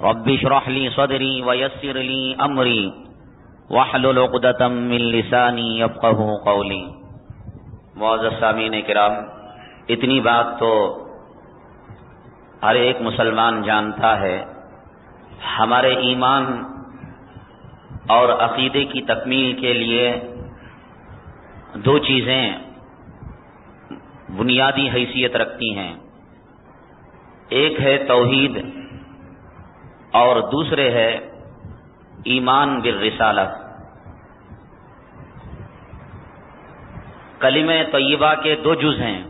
رب اشرح لي صدري ويسر لي امری واحلل عقدۃ من لسانی یفقهوا قولی۔ معزز سامعین کرام، اتنی بات تو ہر ایک مسلمان جانتا ہے، ہمارے ایمان اور عقیدے کی تکمیل کے لیے دو چیزیں بنیادی حیثیت رکھتی ہیں، ایک ہے توحید اور دوسرے ہے ایمان بالرسالہ۔ کلمہ طیبہ کے دو جز ہیں،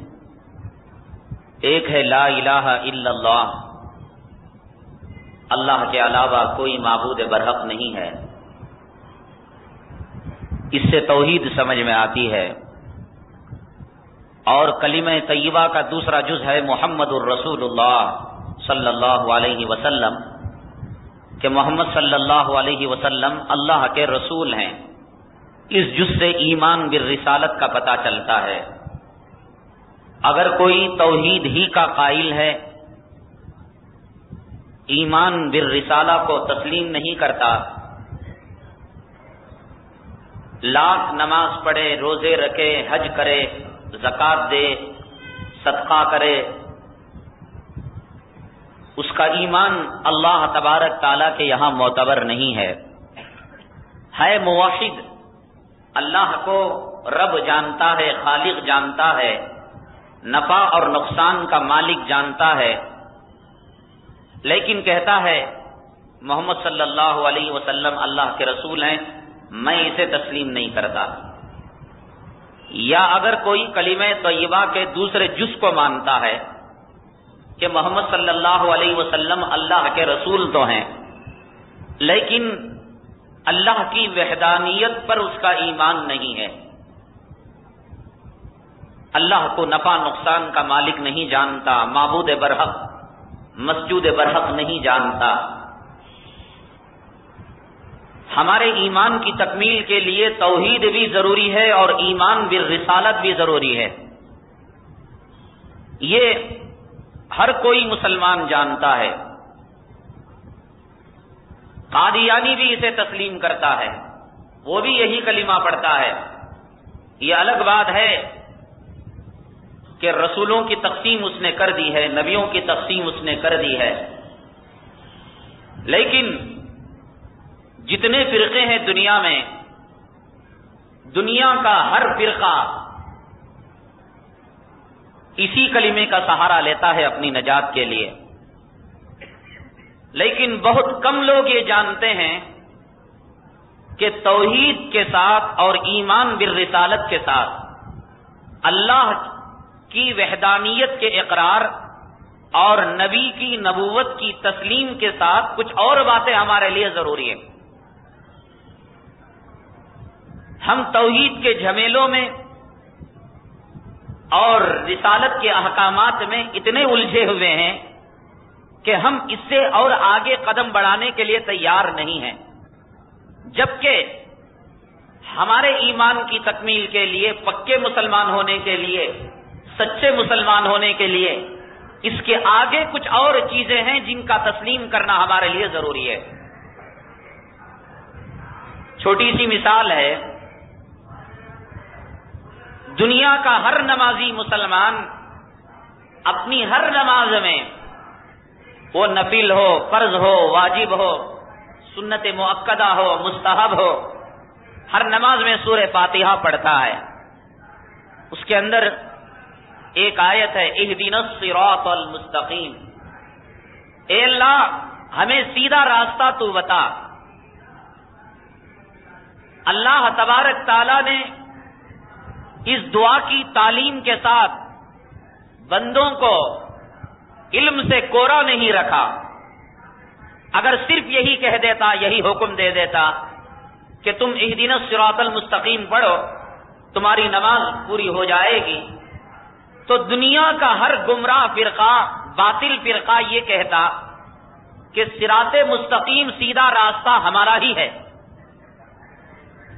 ایک ہے لا الہ الا اللہ، اللہ کے علاوہ کوئی معبود برحق نہیں ہے، اس سے توحید سمجھ میں آتی ہے، اور کلمہ طیبہ کا دوسرا جز ہے محمد الرسول اللہ صلی اللہ علیہ وسلم، کہ محمد صلی اللہ علیہ وسلم اللہ کے رسول ہیں۔ اس جز سے ایمان بالرسالت کا پتہ چلتا ہے۔ اگر کوئی توحید ہی کا قائل ہے، ایمان بالرسالہ کو تسلیم نہیں کرتا، لاکھ نماز پڑھے، روزے رکھے، حج کرے، زکوٰۃ دے، صدقہ کرے، اس کا ایمان اللہ تبارک تعالیٰ کے یہاں معتبر نہیں ہے موحد، اللہ کو رب جانتا ہے، خالق جانتا ہے، نفع اور نقصان کا مالک جانتا ہے، لیکن کہتا ہے محمد صلی اللہ علیہ وسلم اللہ کے رسول ہیں، میں اسے تسلیم نہیں کرتا۔ یا اگر کوئی کلمہ طیبہ کے دوسرے جز کو مانتا ہے کہ محمد صلی اللہ علیہ وسلم اللہ کے رسول تو ہیں، لیکن اللہ کی وحدانیت پر اس کا ایمان نہیں ہے، اللہ کو نفع نقصان کا مالک نہیں جانتا، معبود برحق، مسجود برحق نہیں جانتا۔ ہمارے ایمان کی تکمیل کے لیے توحید بھی ضروری ہے اور ایمان بالرسالت بھی ضروری ہے، یہ ہر کوئی مسلمان جانتا ہے۔ قادیانی بھی اسے تسلیم کرتا ہے، وہ بھی یہی کلمہ پڑھتا ہے۔ یہ الگ بات ہے کہ رسولوں کی تقسیم اس نے کر دی ہے، نبیوں کی تقسیم اس نے کر دی ہے، لیکن جتنے فرقے ہیں دنیا میں، دنیا کا ہر فرقہ اسی کلمے کا سہارا لیتا ہے اپنی نجات کے لیے، لیکن بہت کم لوگ یہ جانتے ہیں کہ توحید کے ساتھ اور ایمان بالرسالت کے ساتھ اللہ کی وحدانیت کے اقرار اور نبی کی نبوت کی تسلیم کے ساتھ کچھ اور باتیں ہمارے لیے ضروری ہیں۔ ہم توحید کے جھمیلوں میں اور رسالت کے احکامات میں اتنے الجھے ہوئے ہیں کہ ہم اس سے اور آگے قدم بڑھانے کے لیے تیار نہیں ہیں، جبکہ ہمارے ایمان کی تکمیل کے لیے، پکے مسلمان ہونے کے لیے، سچے مسلمان ہونے کے لیے اس کے آگے کچھ اور چیزیں ہیں جن کا تسلیم کرنا ہمارے لیے ضروری ہے۔ چھوٹی سی مثال ہے، دنیا کا ہر نمازی مسلمان اپنی ہر نماز میں، وہ نفل ہو، فرض ہو، واجب ہو، سنت مؤکدہ ہو، مستحب ہو، ہر نماز میں سورہ فاتحہ پڑھتا ہے۔ اس کے اندر ایک آیت ہے، اہدنا الصراط المستقیم، اے اللہ ہمیں سیدھا راستہ تو بتا۔ اللہ تبارک تعالیٰ نے اس دعا کی تعلیم کے ساتھ بندوں کو علم سے کورا نہیں رکھا۔ اگر صرف یہی کہہ دیتا، یہی حکم دے دیتا کہ تم اہدنا الصراط المستقیم پڑھو، تمہاری نماز پوری ہو جائے گی، تو دنیا کا ہر گمراہ فرقہ، باطل فرقہ یہ کہتا کہ صراط مستقیم سیدھا راستہ ہمارا ہی ہے،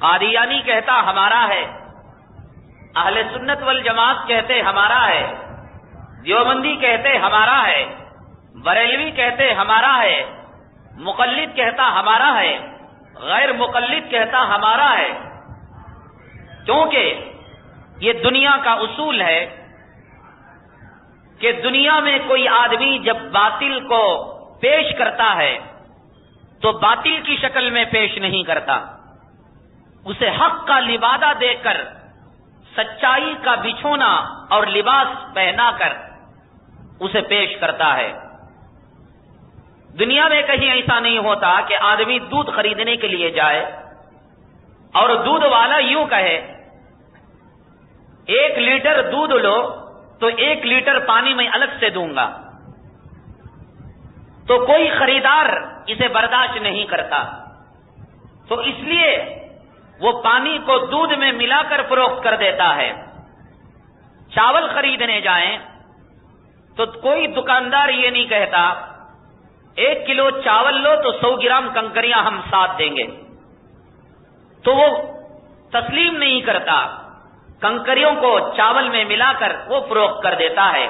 قادیانی کہتا ہمارا ہے، اہل سنت والجماعت کہتے ہمارا ہے، دیوبندی کہتے ہمارا ہے، بریلوی کہتے ہمارا ہے، مقلد کہتا ہمارا ہے، غیر مقلد کہتا ہمارا ہے، کیونکہ یہ دنیا کا اصول ہے کہ دنیا میں کوئی آدمی جب باطل کو پیش کرتا ہے تو باطل کی شکل میں پیش نہیں کرتا، اسے حق کا لبادہ دے کر، سچائی کا بچھونا اور لباس پہنا کر اسے پیش کرتا ہے۔ دنیا میں کہیں ایسا نہیں ہوتا کہ آدمی دودھ خریدنے کے لیے جائے اور دودھ والا یوں کہے 1 لیٹر دودھ لو تو 1 لیٹر پانی میں الگ سے دوں گا، تو کوئی خریدار اسے برداشت نہیں کرتا، تو اس لیے وہ پانی کو دودھ میں ملا کر فروخت کر دیتا ہے۔ چاول خریدنے جائیں تو کوئی دکاندار یہ نہیں کہتا 1 کلو چاول لو تو 100 گرام کنکریاں ہم ساتھ دیں گے، تو وہ تسلیم نہیں کرتا، کنکریوں کو چاول میں ملا کر وہ فروخت کر دیتا ہے،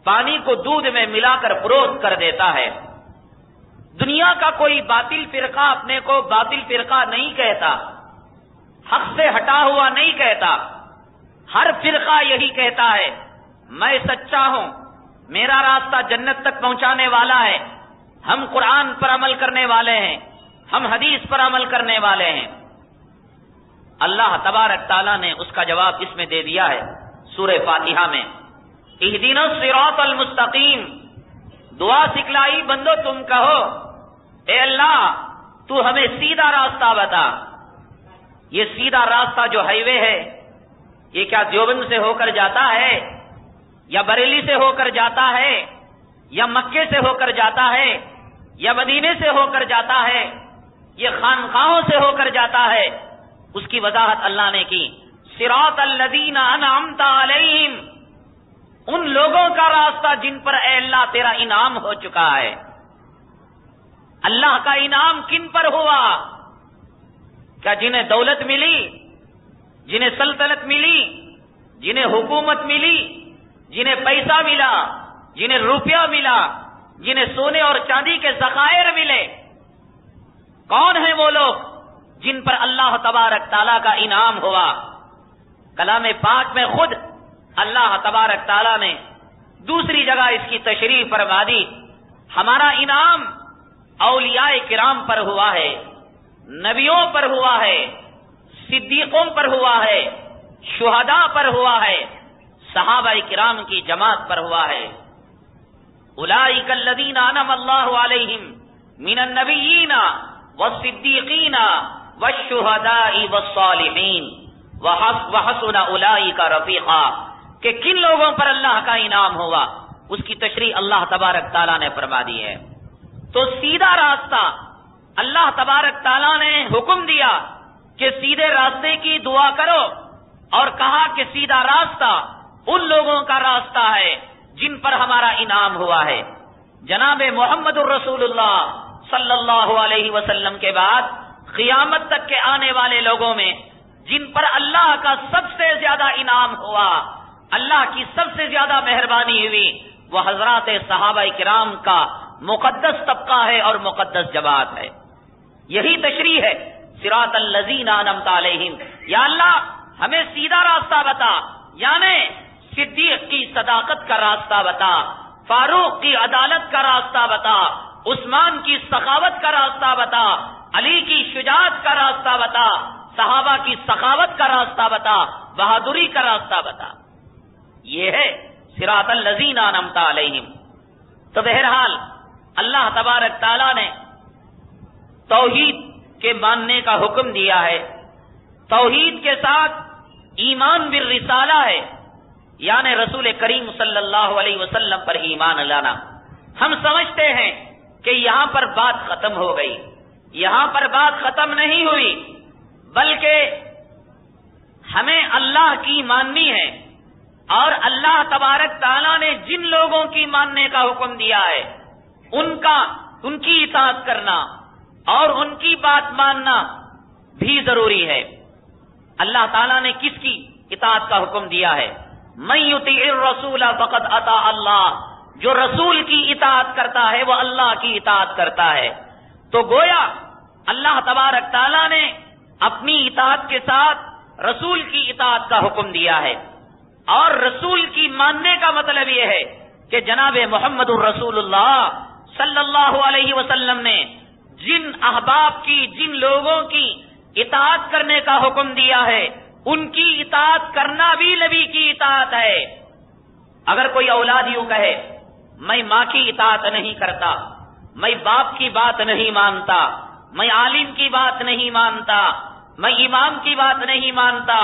پانی کو دودھ میں ملا کر فروخت کر دیتا ہے۔ دنیا کا کوئی باطل فرقہ اپنے کو باطل فرقہ نہیں کہتا، حق سے ہٹا ہوا نہیں کہتا، ہر فرقہ یہی کہتا ہے میں سچا ہوں، میرا راستہ جنت تک پہنچانے والا ہے، ہم قرآن پر عمل کرنے والے ہیں، ہم حدیث پر عمل کرنے والے ہیں۔ اللہ تبارک تعالیٰ نے اس کا جواب اس میں دے دیا ہے سورہ فاتحہ میں، اہدنا الصراط المستقیم، دعا سکھلائی بندو تم کہو اے اللہ تو ہمیں سیدھا راستہ بتا۔ یہ سیدھا راستہ جو ہائی وے ہے یہ کیا دیوبند سے ہو کر جاتا ہے یا بریلی سے ہو کر جاتا ہے یا مکے سے ہو کر جاتا ہے یا مدینے سے ہو کر جاتا ہے، یہ خانقاہوں سے ہو کر جاتا ہے؟ اس کی وضاحت اللہ نے کی، صراط الذین انعمت علیہم، ان لوگوں کا راستہ جن پر اے اللہ تیرا انعام ہو چکا ہے۔ اللہ کا انعام کن پر ہوا؟ کیا جنہیں دولت ملی، جنہیں سلطنت ملی، جنہیں حکومت ملی، جنہیں پیسہ ملا، جنہیں روپیہ ملا، جنہیں سونے اور چاندی کے ذخائر ملے، کون ہیں وہ لوگ جن پر اللہ تبارک تعالیٰ کا انعام ہوا؟ کلام پاک میں خود اللہ تبارک تعالیٰ نے دوسری جگہ اس کی تشریح فرما دی، ہمارا انعام اولیاء کرام پر ہوا ہے، نبیوں پر ہوا ہے، صدیقوں پر ہوا ہے، شہداء پر ہوا ہے، صحابہ کرام کی جماعت پر ہوا ہے۔ اولئک الذین انعم اللہ علیہم من النبیین والصدیقین والشہداء والصالحین وحسن اولئک رفیقا، کہ کن لوگوں پر اللہ کا انعام ہوا، اس کی تشریح اللہ تبارک تعالیٰ نے فرما دی ہے۔ تو سیدھا راستہ اللہ تبارک تعالیٰ نے حکم دیا کہ سیدھے راستے کی دعا کرو، اور کہا کہ سیدھا راستہ ان لوگوں کا راستہ ہے جن پر ہمارا انعام ہوا ہے۔ جناب محمد الرسول اللہ صلی اللہ علیہ وسلم کے بعد قیامت تک کے آنے والے لوگوں میں جن پر اللہ کا سب سے زیادہ انعام ہوا، اللہ کی سب سے زیادہ مہربانی ہوئی، وہ حضرات صحابہ کرام کا مقدس طبقہ ہے اور مقدس جماعت ہے۔ یہی تشریح ہے صراط الذین انعمت علیہم، یا اللہ ہمیں سیدھا راستہ بتا، یعنی صدیق کی صداقت کا راستہ بتا، فاروق کی عدالت کا راستہ بتا، عثمان کی سخاوت کا راستہ بتا، علی کی شجاعت کا راستہ بتا، صحابہ کی سخاوت کا راستہ بتا، بہادری کا راستہ بتا۔ یہ ہے صراط الذین انعمت علیہم۔ تو بہرحال اللہ تبارک تعالیٰ نے توحید کے ماننے کا حکم دیا ہے، توحید کے ساتھ ایمان بالرسالہ ہے، یعنی رسول کریم صلی اللہ علیہ وسلم پر ایمان لانا۔ ہم سمجھتے ہیں کہ یہاں پر بات ختم ہو گئی، یہاں پر بات ختم نہیں ہوئی، بلکہ ہمیں اللہ کی ماننی ہے، اور اللہ تبارک تعالیٰ نے جن لوگوں کی ماننے کا حکم دیا ہے ان کی اطاعت کرنا اور ان کی بات ماننا بھی ضروری ہے۔ اللہ تعالیٰ نے کس کی اطاعت کا حکم دیا ہے؟ من یطیع الرسول فقد اطاع اللہ، جو رسول کی اطاعت کرتا ہے وہ اللہ کی اطاعت کرتا ہے۔ تو گویا اللہ تبارک تعالیٰ نے اپنی اطاعت کے ساتھ رسول کی اطاعت کا حکم دیا ہے، اور رسول کی ماننے کا مطلب یہ ہے کہ جناب محمد الرسول اللہ صلی اللہ علیہ وسلم نے جن احباب کی، جن لوگوں کی اطاعت کرنے کا حکم دیا ہے، ان کی اطاعت کرنا بھی نبی کی اطاعت ہے۔ اگر کوئی اولاد یوں کہے میں ماں کی اطاعت نہیں کرتا، میں باپ کی بات نہیں مانتا، میں عالم کی بات نہیں مانتا، میں امام کی بات نہیں مانتا،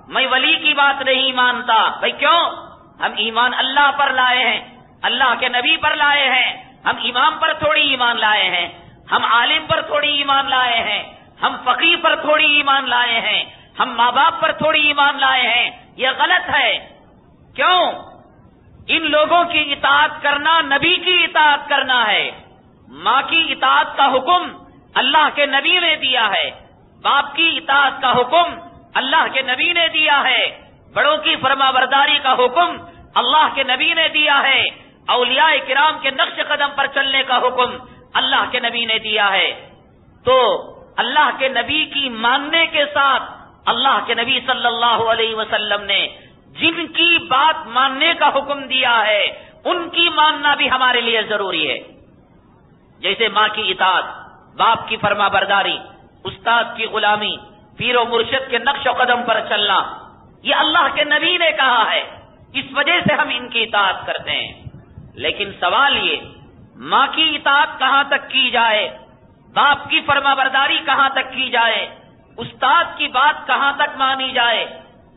میں ولی کی بات نہیں مانتا، بھائی کیوں؟ ہم ایمان اللہ پر لائے ہیں، اللہ کے نبی پر لائے ہیں، ہم امام پر تھوڑی ایمان لائے ہیں، ہم عالم پر تھوڑی ایمان لائے ہیں، ہم فقیہ پر تھوڑی ایمان لائے ہیں، ہم ماں باپ پر تھوڑی ایمان لائے ہیں۔ یہ غلط ہے۔ کیوں؟ ان لوگوں کی اطاعت کرنا نبی کی اطاعت کرنا ہے۔ ماں کی اطاعت کا حکم اللہ کے نبی نے دیا ہے، باپ کی اطاعت کا حکم اللہ کے نبی نے دیا ہے، بڑوں کی فرما برداری کا حکم اللہ کے نبی نے دیا ہے، اولیاء کرام کے نقش قدم پر چلنے کا حکم اللہ کے نبی نے دیا ہے۔ تو اللہ کے نبی کی ماننے کے ساتھ اللہ کے نبی صلی اللہ علیہ وسلم نے جن کی بات ماننے کا حکم دیا ہے ان کی ماننا بھی ہمارے لیے ضروری ہے۔ جیسے ماں کی اطاعت، باپ کی فرما برداری، استاد کی غلامی، پیر و مرشد کے نقش و قدم پر چلنا، یہ اللہ کے نبی نے کہا ہے، اس وجہ سے ہم ان کی اطاعت کرتے ہیں۔ لیکن سوال یہ، ماں کی اطاعت کہاں تک کی جائے، باپ کی فرما برداری کہاں تک کی جائے، استاد کی بات کہاں تک مانی جائے،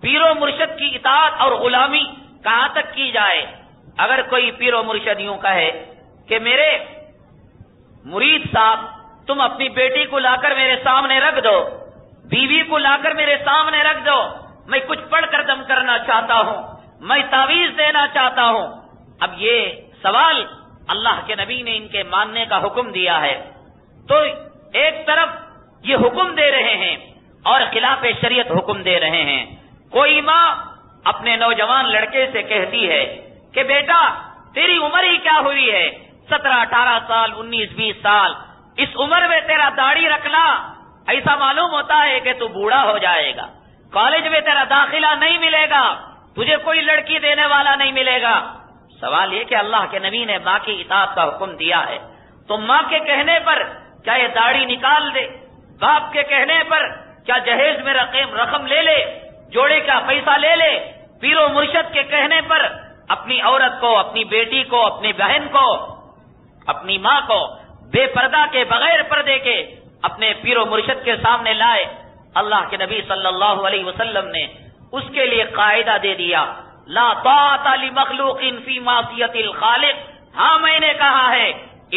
پیر و مرشد کی اطاعت اور غلامی کہاں تک کی جائے؟ اگر کوئی پیر و مرشد یوں کہے کہ میرے مرید صاحب تم اپنی بیٹی کو لا کر میرے سامنے رکھ دو، بیوی کو لا کر میرے سامنے رکھ دو، میں کچھ پڑھ کر دم کرنا چاہتا ہوں، میں تعویذ دینا چاہتا ہوں۔ اب یہ سوال اللہ کے نبی نے ان کے ماننے کا حکم دیا ہے، تو ایک طرف یہ حکم دے رہے ہیں اور خلاف شریعت حکم دے رہے ہیں۔ کوئی ماں اپنے نوجوان لڑکے سے کہتی ہے کہ بیٹا تیری عمر ہی کیا ہوئی ہے، 17 18 سال 19 20 سال، اس عمر میں تیرا داڑھی رکھنا ایسا معلوم ہوتا ہے کہ تو بوڑھا ہو جائے گا، کالج میں تیرا داخلہ نہیں ملے گا، تجھے کوئی لڑکی دینے والا نہیں ملے گا۔ سوال یہ کہ اللہ کے نبی نے ماں کی اطاعت کا حکم دیا ہے، تو ماں کے کہنے پر کیا یہ داڑھی نکال دے، باپ کے کہنے پر کیا جہیز میں رقم لے لے، جوڑے کا پیسہ لے لے، پیر و مرشد کے کہنے پر اپنی عورت کو، اپنی بیٹی کو، اپنی بہن کو، اپنی ماں کو بے پردہ کے، بغیر پردے کے اپنے پیر و مرشد کے سامنے لائے؟ اللہ کے نبی صلی اللہ علیہ وسلم نے اس کے لیے قاعدہ دے دیا، لا طاعت لمخلوق فی معصیت الخالق۔ ہاں میں نے کہا ہے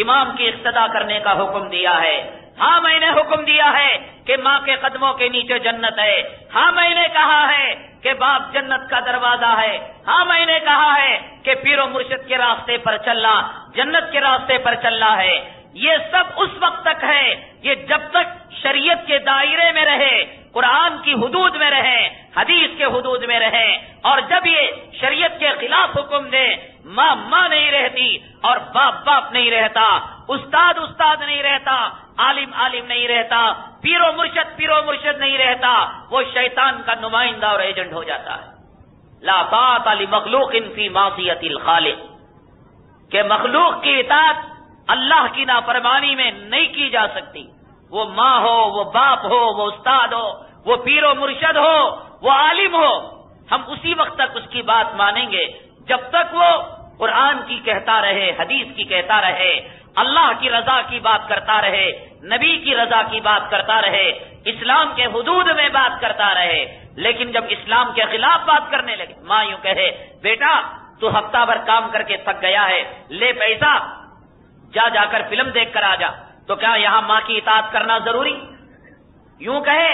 امام کی اقتداء کرنے کا حکم دیا ہے، ہاں میں نے حکم دیا ہے کہ ماں کے قدموں کے نیچے جنت ہے، ہاں میں نے کہا ہے کہ باپ جنت کا دروازہ ہے، ہاں میں نے کہا ہے کہ پیر و مرشد کے راستے پر چلنا جنت کے راستے پر چلنا ہے۔ یہ سب اس وقت تک ہے، یہ جب تک شریعت کے دائرے میں رہے، قرآن کی حدود میں رہے، حدیث کے حدود میں رہے، اور جب یہ شریعت کے خلاف حکم دے، ماں ماں نہیں رہتی اور باپ باپ نہیں رہتا، استاد استاد نہیں رہتا، عالم عالم نہیں رہتا، پیر و مرشد نہیں رہتا، وہ شیطان کا نمائندہ اور ایجنٹ ہو جاتا ہے۔ لا طاعت لمخلوق فی معصیت الخالق، کہ مخلوق کی اطاعت اللہ کی نافرمانی میں نہیں کی جا سکتی، وہ ماں ہو، وہ باپ ہو، وہ استاد ہو، وہ پیر و مرشد ہو، وہ عالم ہو، ہم اسی وقت تک اس کی بات مانیں گے جب تک وہ قرآن کی کہتا رہے، حدیث کی کہتا رہے، اللہ کی رضا کی بات کرتا رہے، نبی کی رضا کی بات کرتا رہے، اسلام کے حدود میں بات کرتا رہے۔ لیکن جب اسلام کے خلاف بات کرنے لگے، ماں یوں کہے بیٹا تو ہفتہ بھر کام کر کے تھک گیا ہے، لے پیسہ جا کر فلم دیکھ کر آ جا، تو کیا یہاں ماں کی اطاعت کرنا ضروری؟ یوں کہے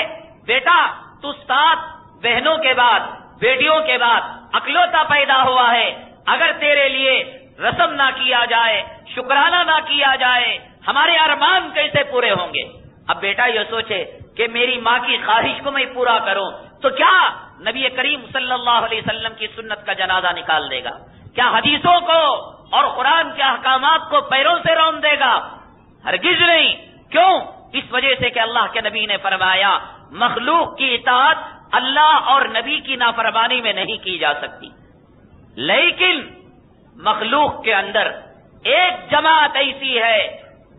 بیٹا تو 7 بہنوں کے بعد، بیٹیوں کے بعد اکلوتا پیدا ہوا ہے، اگر تیرے لیے رسم نہ کیا جائے، شکرانہ نہ کیا جائے، ہمارے ارمان کیسے پورے ہوں گے؟ اب بیٹا یہ سوچے کہ میری ماں کی خواہش کو میں پورا کروں، تو کیا نبی کریم صلی اللہ علیہ وسلم کی سنت کا جنازہ نکال دے گا؟ کیا حدیثوں کو اور قرآن کے احکامات کو پیروں سے رون دے گا؟ ہرگز نہیں۔ کیوں؟ اس وجہ سے کہ اللہ کے نبی نے فرمایا مخلوق کی اطاعت اللہ اور نبی کی نافرمانی میں نہیں کی جا سکتی، لیکن مخلوق کے اندر ایک جماعت ایسی ہے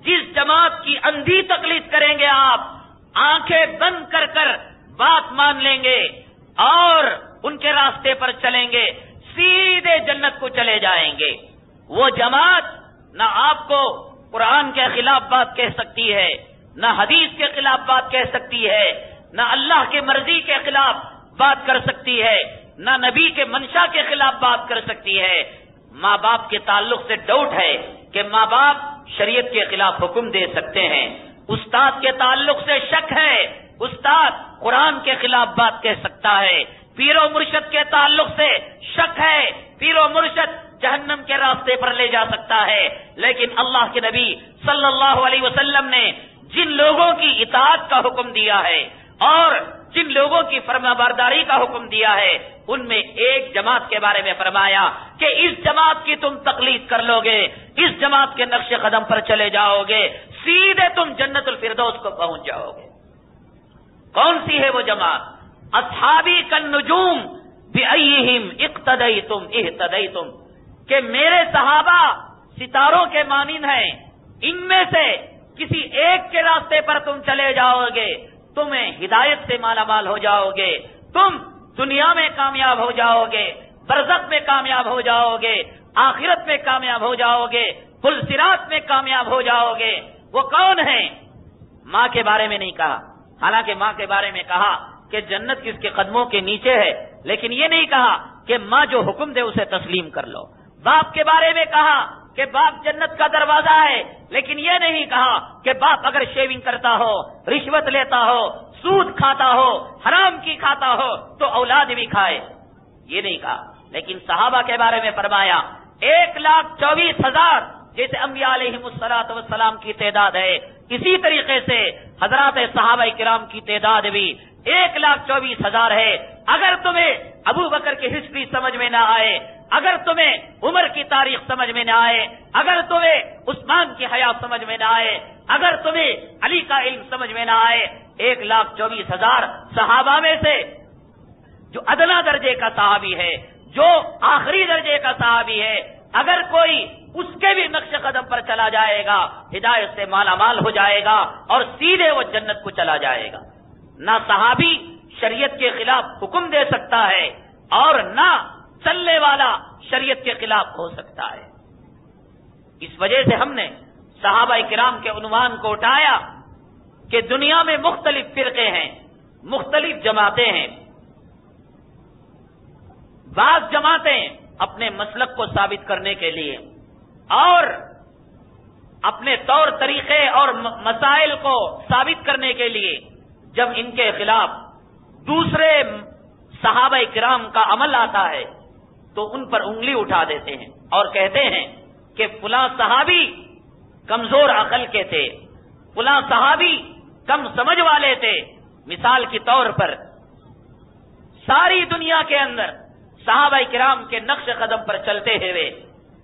جس جماعت کی اندھی تقلید کریں گے آپ، آنکھیں بند کر کر بات مان لیں گے اور ان کے راستے پر چلیں گے، سیدھے جنت کو چلے جائیں گے۔ وہ جماعت نہ آپ کو قرآن کے خلاف بات کہہ سکتی ہے، نہ حدیث کے خلاف بات کہہ سکتی ہے، نہ اللہ کی مرضی کے خلاف بات کر سکتی ہے، نہ نبی کے منشا کے خلاف بات کر سکتی ہے۔ ماں باپ کے تعلق سے ڈاؤٹ ہے کہ ماں باپ شریعت کے خلاف حکم دے سکتے ہیں، استاد کے تعلق سے شک ہے، استاد قرآن کے خلاف بات کہہ سکتا ہے، پیر و مرشد کے تعلق سے شک ہے، پیر و مرشد جہنم کے راستے پر لے جا سکتا ہے، لیکن اللہ کے نبی صلی اللہ علیہ وسلم نے جن لوگوں کی اطاعت کا حکم دیا ہے اور جن لوگوں کی فرما برداری کا حکم دیا ہے، ان میں ایک جماعت کے بارے میں فرمایا کہ اس جماعت کی تم تقلید کر لو گے، اس جماعت کے نقش قدم پر چلے جاؤ گے، سیدھے تم جنت الفردوس کو پہنچ جاؤ گے۔ کون سی ہے وہ جماعت؟ اصحابی کالنجوم بأیہم اقتدیتم اہتدیتم، کہ میرے صحابہ ستاروں کے مانند ہیں، ان میں سے کسی ایک کے راستے پر تم چلے جاؤ گے، تمہیں ہدایت سے مالا مال ہو جاؤ گے، تم دنیا میں کامیاب ہو جاؤ گے، برزخ میں کامیاب ہو جاؤ گے، آخرت میں کامیاب ہو جاؤ گے، پل صراط میں کامیاب ہو جاؤ گے۔ وہ کون ہیں؟ ماں کے بارے میں نہیں کہا، حالانکہ ماں کے بارے میں کہا کہ جنت کس کے قدموں کے نیچے ہے، لیکن یہ نہیں کہا کہ ماں جو حکم دے اسے تسلیم کر لو۔ باپ کے بارے میں کہا کہ باپ جنت کا دروازہ ہے، لیکن یہ نہیں کہا کہ باپ اگر شیونگ کرتا ہو، رشوت لیتا ہو، سود کھاتا ہو، حرام کی کھاتا ہو تو اولاد بھی کھائے، یہ نہیں کہا۔ لیکن صحابہ کے بارے میں فرمایا 1,24,000 جیسے انبیاء علیہم الصلوۃ والسلام کی تعداد ہے، اسی طریقے سے حضرات صحابہ کرام کی تعداد بھی 1,24,000 ہے۔ اگر تمہیں ابو بکر کی ہسٹری سمجھ میں نہ آئے، اگر تمہیں عمر کی تاریخ سمجھ میں نہ آئے، اگر تمہیں عثمان کی حیات سمجھ میں نہ آئے، اگر تمہیں علی کا علم سمجھ میں نہ آئے، 1,24,000 صحابہ میں سے جو ادنا درجے کا صحابی ہے، جو آخری درجے کا صحابی ہے، اگر کوئی اس کے بھی نقش قدم پر چلا جائے گا، ہدایت سے مالا مال ہو جائے گا اور سیدھے وہ جنت کو چلا جائے گا۔ نہ صحابی شریعت کے خلاف حکم دے سکتا ہے اور نہ چلنے والا شریعت کے خلاف ہو سکتا ہے۔ اس وجہ سے ہم نے صحابہ کرام کے عنوان کو اٹھایا کہ دنیا میں مختلف فرقے ہیں، مختلف جماعتیں ہیں، بعض جماعتیں اپنے مسلک کو ثابت کرنے کے لیے اور اپنے طور طریقے اور مسائل کو ثابت کرنے کے لیے جب ان کے خلاف دوسرے صحابہ کرام کا عمل آتا ہے تو ان پر انگلی اٹھا دیتے ہیں اور کہتے ہیں کہ فلاں صحابی کمزور عقل کے تھے، فلاں صحابی کم سمجھ والے تھے۔ مثال کے طور پر ساری دنیا کے اندر صحابہ کرام کے نقش قدم پر چلتے ہوئے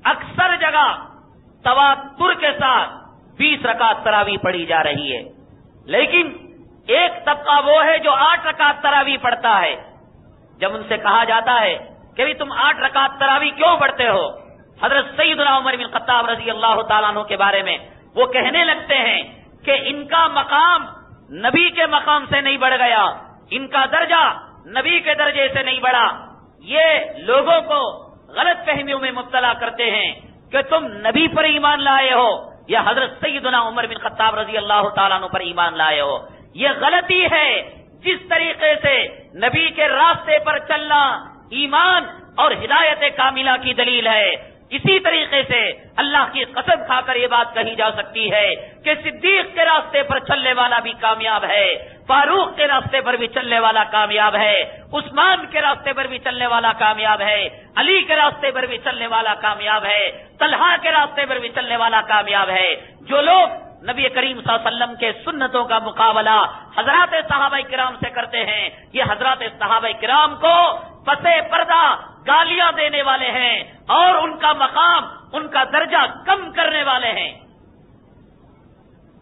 اکثر جگہ تواتر کے ساتھ 20 رکعت تراویح پڑھی جا رہی ہے، لیکن ایک طبقہ وہ ہے جو 8 رکعت تراویح پڑھتا ہے۔ جب ان سے کہا جاتا ہے کہ بھی تم 8 رکعت تراویح کیوں پڑھتے ہو، حضرت سیدنا عمر بن خطاب رضی اللہ تعالیٰ عنہ کے بارے میں وہ کہنے لگتے ہیں کہ ان کا مقام نبی کے مقام سے نہیں بڑھ گیا، ان کا درجہ نبی کے درجے سے نہیں بڑھا۔ یہ لوگوں کو غلط فہمیوں میں مبتلا کرتے ہیں کہ تم نبی پر ایمان لائے ہو یا حضرت سیدنا عمر بن خطاب رضی اللہ تعالیٰ عنہ پر ایمان لائے ہو۔ یہ غلطی ہے۔ جس طریقے سے نبی کے راستے پر چلنا ایمان اور ہدایت کاملہ کی دلیل ہے، اسی طریقے سے اللہ کی قسم کھا کر یہ بات کہی جا سکتی ہے کہ صدیق کے راستے پر چلنے والا بھی کامیاب ہے، فاروق کے راستے پر بھی چلنے والا کامیاب ہے، عثمان کے راستے پر بھی چلنے والا کامیاب ہے، علی کے راستے پر بھی چلنے والا کامیاب ہے، طلحہ کے راستے پر بھی چلنے والا کامیاب ہے۔ جو لوگ نبی کریم صلی اللہ علیہ وسلم کے سنتوں کا مقابلہ حضرات صحابہ کرام سے کرتے ہیں، یہ حضرات صحابہ کرام کو پسے پردہ گالیاں دینے والے ہیں اور ان کا مقام، ان کا درجہ کم کرنے والے ہیں۔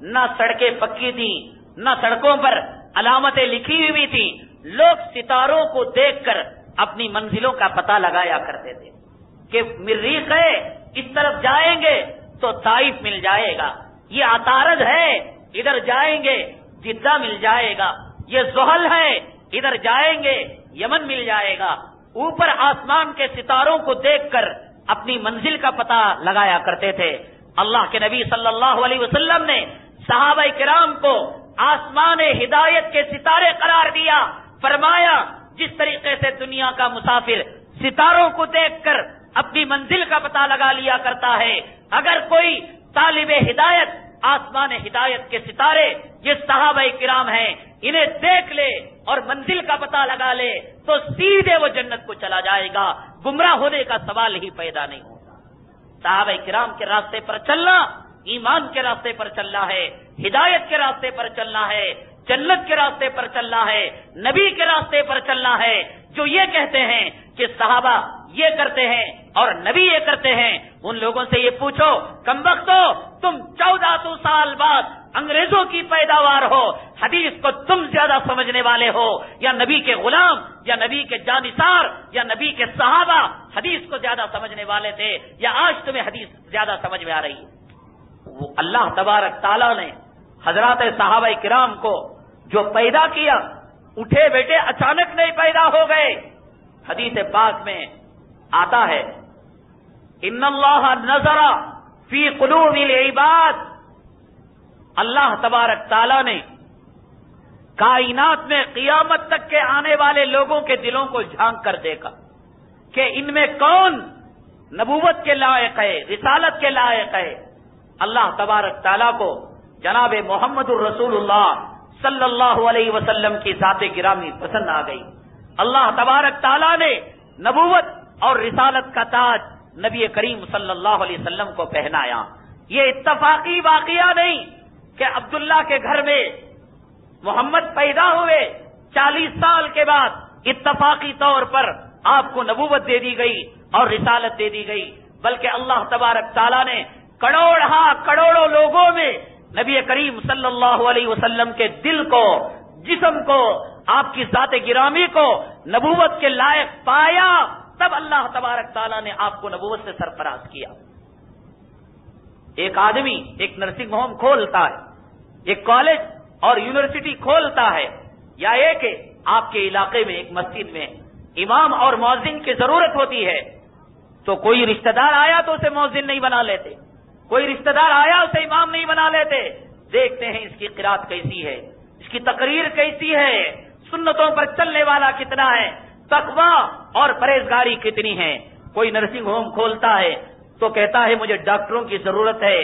نہ سڑکیں پکی تھی، نہ سڑکوں پر علامتیں لکھی ہوئی تھی، لوگ ستاروں کو دیکھ کر اپنی منزلوں کا پتہ لگایا کرتے تھے کہ مریخ ہے، اس طرف جائیں گے تو طائف مل جائے گا، یہ عطارد ہے ادھر جائیں گے جدہ مل جائے گا، یہ زحل ہے ادھر جائیں گے یمن مل جائے گا۔ اوپر آسمان کے ستاروں کو دیکھ کر اپنی منزل کا پتہ لگایا کرتے تھے۔ اللہ کے نبی صلی اللہ علیہ وسلم نے صحابہ کرام کو آسمان ہدایت کے ستارے قرار دیا، فرمایا جس طریقے سے دنیا کا مسافر ستاروں کو دیکھ کر اپنی منزل کا پتہ لگا لیا کرتا ہے، اگر کوئی طالب ہدایت آسمان ہدایت کے ستارے یہ صحابہ کرام ہیں انہیں دیکھ لے اور منزل کا پتہ لگا لے تو سیدھے وہ جنت کو چلا جائے گا، گمراہ ہونے کا سوال ہی پیدا نہیں ہوگا۔ صحابہ کرام کے راستے پر چلنا ایمان کے راستے پر چلنا ہے، ہدایت کے راستے پر چلنا ہے، جنت کے راستے پر چلنا ہے، نبی کے راستے پر چلنا ہے۔ جو یہ کہتے ہیں کہ صحابہ یہ کرتے ہیں اور نبی یہ کرتے ہیں، ان لوگوں سے یہ پوچھو کمبختو تم 1400 سال بعد انگریزوں کی پیداوار ہو، حدیث کو تم زیادہ سمجھنے والے ہو یا نبی کے غلام یا نبی کے جانثار یا نبی کے صحابہ حدیث کو زیادہ سمجھنے والے تھے یا آج تمہیں حدیث زیادہ سمجھ میں آ رہی ہے؟ وہ اللہ تبارک تعالیٰ نے حضرات صحابہ کرام کو جو پیدا کیا، اٹھے بیٹے اچانک نہیں پیدا ہو گئے۔ حدیث پاک میں آتا ہے ان اللہ نظر فی قلوب العباد، اللہ تبارک تعالیٰ نے کائنات میں قیامت تک کے آنے والے لوگوں کے دلوں کو جھانک کر دیکھا کہ ان میں کون نبوت کے لائق ہے، رسالت کے لائق ہے۔ اللہ تبارک تعالیٰ کو جناب محمد الرسول اللہ صلی اللہ علیہ وسلم کی ذات گرامی پسند آ گئی۔ اللہ تبارک تعالیٰ نے نبوت اور رسالت کا تاج نبی کریم صلی اللہ علیہ وسلم کو پہنایا۔ یہ اتفاقی واقعہ نہیں کہ عبداللہ کے گھر میں محمد پیدا ہوئے، 40 سال کے بعد اتفاقی طور پر آپ کو نبوت دے دی گئی اور رسالت دے دی گئی، بلکہ اللہ تبارک تعالیٰ نے کروڑوں لوگوں میں نبی کریم صلی اللہ علیہ وسلم کے دل کو، جسم کو، آپ کی ذات گرامی کو نبوت کے لائق پایا، تب اللہ تبارک تعالیٰ نے آپ کو نبوت سے سرفراز کیا۔ ایک آدمی ایک نرسنگ ہوم کھولتا ہے، ایک کالج اور یونیورسٹی کھولتا ہے، یا ایک آپ کے علاقے میں ایک مسجد میں امام اور مؤذن کی ضرورت ہوتی ہے، تو کوئی رشتہ دار آیا تو اسے مؤذن نہیں بنا لیتے، کوئی رشتہ دار آیا اسے امام نہیں بنا لیتے، دیکھتے ہیں اس کی قرات کیسی ہے، اس کی تقریر کیسی ہے، سنتوں پر چلنے والا کتنا ہے، تقویٰ اور پرہیزگاری کتنی ہے۔ کوئی نرسنگ ہوم کھولتا ہے تو کہتا ہے مجھے ڈاکٹروں کی ضرورت ہے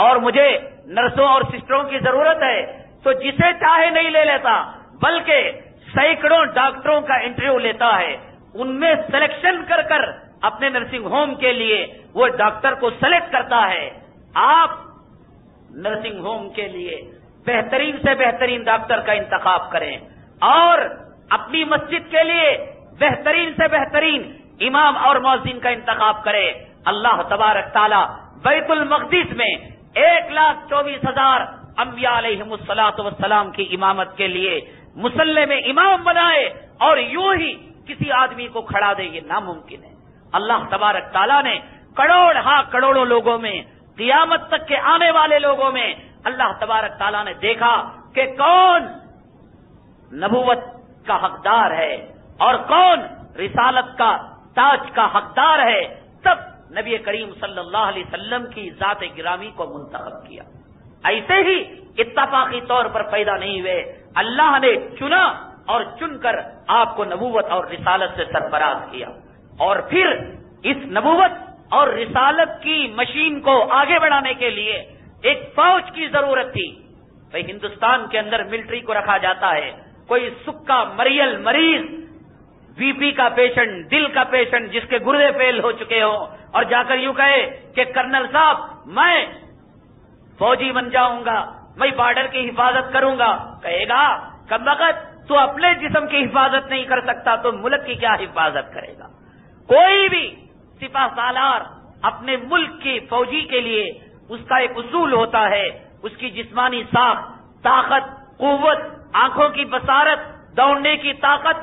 اور مجھے نرسوں اور سسٹروں کی ضرورت ہے، تو جسے چاہے نہیں لے لیتا، بلکہ سینکڑوں ڈاکٹروں کا انٹرویو لیتا ہے، ان میں سلیکشن کر کر اپنے نرسنگ ہوم کے لیے وہ ڈاکٹر کو سلیکٹ کرتا ہے۔ آپ نرسنگ ہوم کے لیے بہترین سے بہترین ڈاکٹر کا انتخاب کریں اور اپنی مسجد کے لیے بہترین سے بہترین امام اور مؤذن کا انتخاب کریں۔ اللہ تبارک تعالی بیت المقدس میں 1,24,000 انبیاء علیہم الصلاۃ والسلام کی امامت کے لیے مصلی میں امام بنائے اور یوں ہی کسی آدمی کو کھڑا دے، یہ ناممکن ہے۔ اللہ تبارک تعالیٰ نے کروڑوں لوگوں میں، قیامت تک کے آنے والے لوگوں میں اللہ تبارک تعالیٰ نے دیکھا کہ کون نبوت کا حقدار ہے اور کون رسالت کا تاج کا حقدار ہے، تب نبی کریم صلی اللہ علیہ وسلم کی ذات گرامی کو منتخب کیا۔ ایسے ہی اتفاقی طور پر پیدا نہیں ہوئے، اللہ نے چنا اور چن کر آپ کو نبوت اور رسالت سے سرفراز کیا، اور پھر اس نبوت اور رسالت کی مشین کو آگے بڑھانے کے لیے ایک فوج کی ضرورت تھی۔ بھئی ہندوستان کے اندر ملٹری کو رکھا جاتا ہے، کوئی سکا مریل مریض، بی پی کا پیشنٹ، دل کا پیشنٹ جس کے گردے فیل ہو چکے ہوں، اور جا کر یوں کہے کہ کرنل صاحب میں فوجی بن جاؤں گا، میں بارڈر کی حفاظت کروں گا، کہے گا کمبخت تو اپنے جسم کی حفاظت نہیں کر سکتا تو ملک کی کیا حفاظت کرے گا۔ کوئی بھی سپاہ سالار اپنے ملک کی فوجی کے لیے اس کا ایک اصول ہوتا ہے، اس کی جسمانی ساخت، طاقت، قوت، آنکھوں کی بصارت، دوڑنے کی طاقت،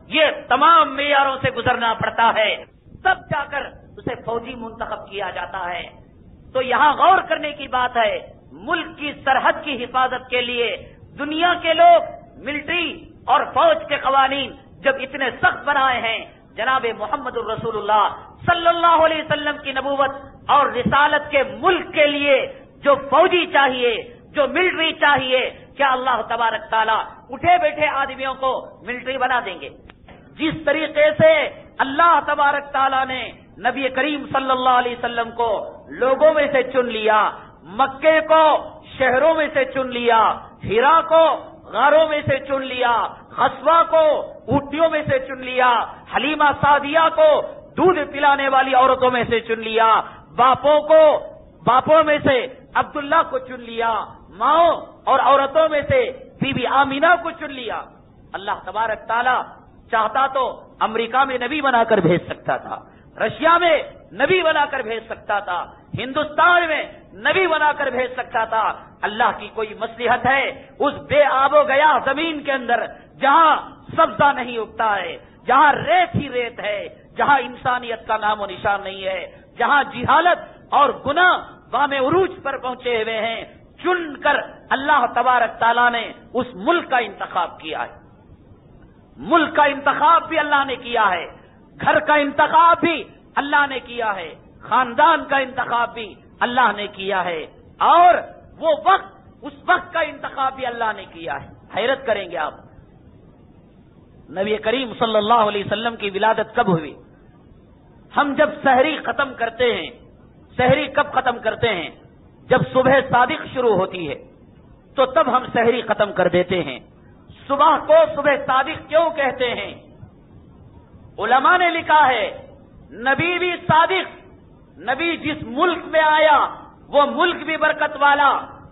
یہ تمام معیاروں سے گزرنا پڑتا ہے، تب جا کر اسے فوجی منتخب کیا جاتا ہے۔ تو یہاں غور کرنے کی بات ہے، ملک کی سرحد کی حفاظت کے لیے دنیا کے لوگ ملٹری اور فوج کے قوانین جب اتنے سخت بنائے ہیں، جناب محمد الرسول اللہ صلی اللہ علیہ وسلم کی نبوت اور رسالت کے ملک کے لیے جو فوجی چاہیے، جو ملٹری چاہیے، کیا اللہ تبارک تعالیٰ اٹھے بیٹھے آدمیوں کو ملٹری بنا دیں گے؟ جس طریقے سے اللہ تبارک تعالیٰ نے نبی کریم صلی اللہ علیہ وسلم کو لوگوں میں سے چن لیا، مکے کو شہروں میں سے چن لیا، ہیرا کو غاروں میں سے چن لیا، خصوہ کو اونٹیوں میں سے چن لیا، حلیمہ سعدیہ کو دودھ پلانے والی عورتوں میں سے چن لیا، باپوں میں سے عبداللہ کو چن لیا، ماؤں اور عورتوں میں سے بی بی آمینہ کو چن لیا۔ اللہ تبارک تعالیٰ چاہتا تو امریکہ میں نبی بنا کر بھیج سکتا تھا، رشیا میں نبی بنا کر بھیج سکتا تھا، ہندوستان میں نبی بنا کر بھیج سکتا تھا۔ اللہ کی کوئی مصلحت ہے اس بے آب و گیا زمین کے اندر جہاں سبزہ نہیں اگتا ہے، جہاں ریت ہی ریت ہے، جہاں انسانیت کا نام و نشان نہیں ہے، جہاں جہالت اور گناہ بام عروج پر پہنچے ہوئے ہیں، چن کر اللہ تبارک تعالیٰ نے اس ملک کا انتخاب کیا ہے۔ ملک کا انتخاب بھی اللہ نے کیا ہے، گھر کا انتخاب بھی اللہ نے کیا ہے، خاندان کا انتخاب بھی اللہ نے کیا ہے، اور وہ وقت، اس وقت کا انتخاب بھی اللہ نے کیا ہے۔ حیرت کریں گے آپ، نبی کریم صلی اللہ علیہ وسلم کی ولادت کب ہوئی؟ ہم جب سحری ختم کرتے ہیں، سحری کب ختم کرتے ہیں؟ جب صبح صادق شروع ہوتی ہے تو تب ہم سحری ختم کر دیتے ہیں۔ صبح کو صبح صادق کیوں کہتے ہیں؟ علماء نے لکھا ہے نبی بھی صادق، نبی جس ملک میں آیا وہ ملک بھی برکت والا،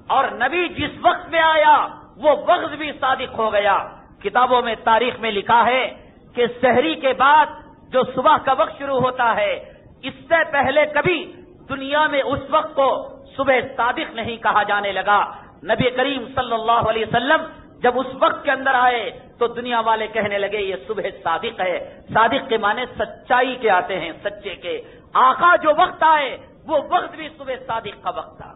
اور نبی جس وقت میں آیا وہ وقت بھی صادق ہو گیا۔ کتابوں میں تاریخ میں لکھا ہے کہ سحری کے بعد جو صبح کا وقت شروع ہوتا ہے، اس سے پہلے کبھی دنیا میں اس وقت کو صبح صادق نہیں کہا جانے لگا۔ نبی کریم صلی اللہ علیہ وسلم جب اس وقت کے اندر آئے تو دنیا والے کہنے لگے یہ صبح صادق ہے۔ صادق کے معنی سچائی کے آتے ہیں، سچے کے۔ آقا جو وقت آئے وہ وقت بھی صبح صادق کا وقت تھا۔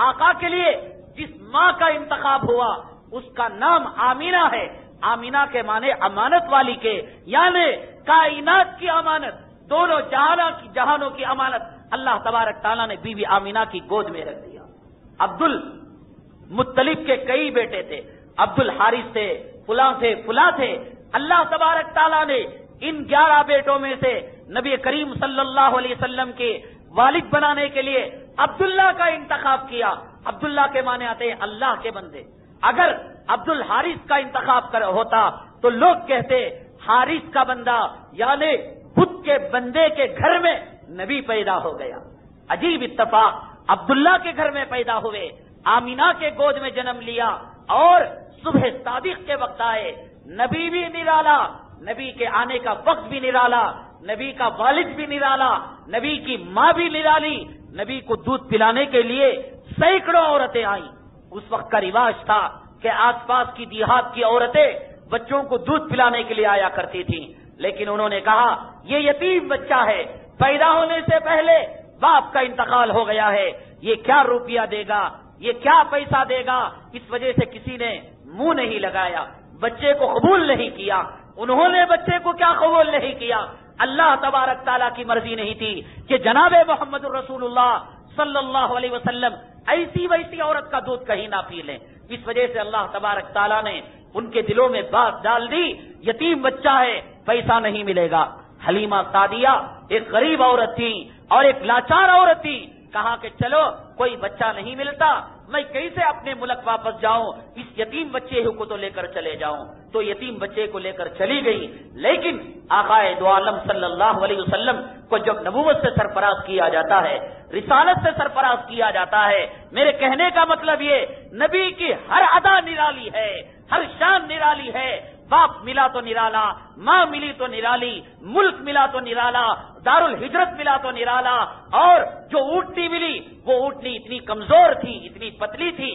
آقا کے لیے جس ماں کا انتخاب ہوا اس کا نام آمینہ ہے۔ آمینہ کے معنی امانت والی کے، یعنی کائنات کی امانت، دونوں جہانوں کی امانت اللہ تبارک تعالیٰ نے بی بی آمینہ کی گود میں رکھ دیا۔ عبد المطلب کے کئی بیٹے تھے، عبد الحارث تھے، فلاں تھے۔ اللہ تبارک تعالیٰ نے ان 11 بیٹوں میں سے نبی کریم صلی اللہ علیہ وسلم کے والد بنانے کے لیے عبداللہ کا انتخاب کیا۔ عبداللہ کے معنی آتے ہیں اللہ کے بندے۔ اگر عبد الحارث کا انتخاب ہوتا تو لوگ کہتے حارث کا بندہ، یعنی بت کے بندے کے گھر میں نبی پیدا ہو گیا۔ عجیب اتفاق، عبداللہ کے گھر میں پیدا ہوئے، آمینہ کے گود میں جنم لیا، اور صبح صادق کے وقت آئے۔ نبی بھی نرالا، نبی کے آنے کا وقت بھی نرالا، نبی کا والد بھی نرالا، نبی کی ماں بھی نرالی۔ نبی کو دودھ پلانے کے لیے سینکڑوں عورتیں آئیں۔ اس وقت کا رواج تھا کہ آس پاس کی دیہات کی عورتیں بچوں کو دودھ پلانے کے لیے آیا کرتی تھیں، لیکن انہوں نے کہا یہ یتیم بچہ ہے، پیدا ہونے سے پہلے باپ کا انتقال ہو گیا ہے، یہ کیا روپیہ دے گا، یہ کیا پیسہ دے گا۔ اس وجہ سے کسی نے منہ نہیں لگایا، بچے کو قبول نہیں کیا۔ انہوں نے بچے کو کیا قبول نہیں کیا؟ اللہ تبارک تعالیٰ کی مرضی نہیں تھی کہ جناب محمد الرسول اللہ صلی اللہ علیہ وسلم ایسی ویسی عورت کا دودھ کہیں نہ پی لیں۔ اس وجہ سے اللہ تبارک تعالیٰ نے ان کے دلوں میں بات ڈال دی، یتیم بچہ ہے، پیسہ نہیں ملے گا۔ حلیمہ سعدیہ ایک غریب عورت تھی اور ایک لاچار عورت تھی۔ کہا کہ چلو کوئی بچہ نہیں ملتا، میں کیسے اپنے ملک واپس جاؤں، اس یتیم بچے کو تو لے کر چلے جاؤں۔ تو یتیم بچے کو لے کر چلی گئی، لیکن آقا دو عالم صلی اللہ علیہ وسلم کو جب نبوت سے سرفراز کیا جاتا ہے، رسالت سے سرفراز کیا جاتا ہے، میرے کہنے کا مطلب یہ نبی کی ہر ادا نرالی ہے، ہر شان نرالی ہے۔ باپ ملا تو نرالا، ماں ملی تو نرالی، ملک ملا تو نرالا، دار الہجرت ملا تو نرالا، اور جو اونٹنی ملی وہ اونٹنی اتنی کمزور تھی، اتنی پتلی تھی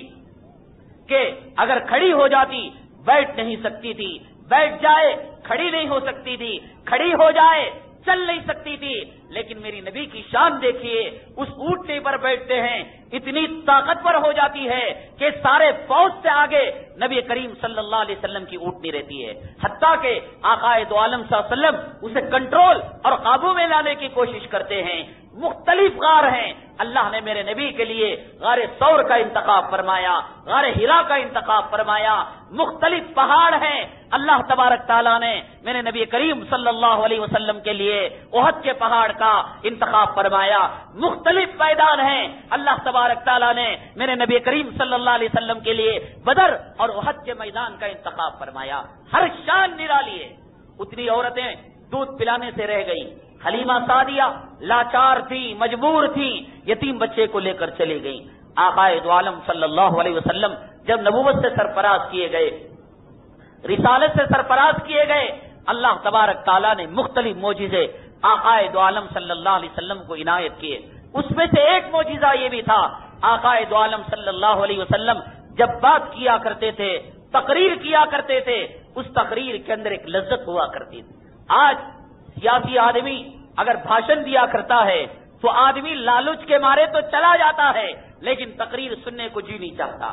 کہ اگر کھڑی ہو جاتی بیٹھ نہیں سکتی تھی، بیٹھ جائے کھڑی نہیں ہو سکتی تھی، کھڑی ہو جائے چل نہیں سکتی تھی، لیکن میری نبی کی شان دیکھیے، اس اونٹنے پر بیٹھتے ہیں اتنی طاقتور ہو جاتی ہے کہ سارے فوج سے آگے نبی کریم صلی اللہ علیہ وسلم کی اونٹنی رہتی ہے، حتیٰ کہ آقا دو عالم صلی اللہ علیہ وسلم اسے کنٹرول اور قابو میں لانے کی کوشش کرتے ہیں۔ مختلف غار ہیں، اللہ نے میرے نبی کے لیے غار ثور کا انتخاب فرمایا، غار حرا کا انتخاب فرمایا، مختلف پہاڑ ہیں، اللہ تبارک تعالیٰ نے میرے نبی کریم صلی اللہ علیہ وسلم کے لیے احد کے پہاڑ کا انتخاب فرمایا، مختلف میدان ہیں، اللہ تبارک تعالیٰ نے میرے نبی کریم صلی اللہ علیہ وسلم کے لیے بدر اور احد کے میدان کا انتخاب فرمایا۔ ہر شان نرالی ہے۔ اتنی عورتیں دودھ پلانے سے رہ گئی، حلیمہ سعدیہ لاچار تھی، مجبور تھی، یتیم بچے کو لے کر چلی گئی۔ آقا دو عالم صلی اللہ علیہ وسلم جب نبوت سے سرفراز کیے گئے، رسالت سے سرفراز کیے گئے، اللہ تبارک تعالیٰ نے مختلف معجزے آقا دو عالم صلی اللہ علیہ وسلم کو عنایت کیے۔ اس میں سے ایک معجزہ یہ بھی تھا، آقا دو عالم صلی اللہ علیہ وسلم جب بات کیا کرتے تھے، تقریر کیا کرتے تھے، اس تقریر کے اندر ایک لذت ہوا کرتی تھی۔ آج سیاسی آدمی اگر بھاشن دیا کرتا ہے تو آدمی لالچ کے مارے تو چلا جاتا ہے، لیکن تقریر سننے کو جی نہیں چاہتا۔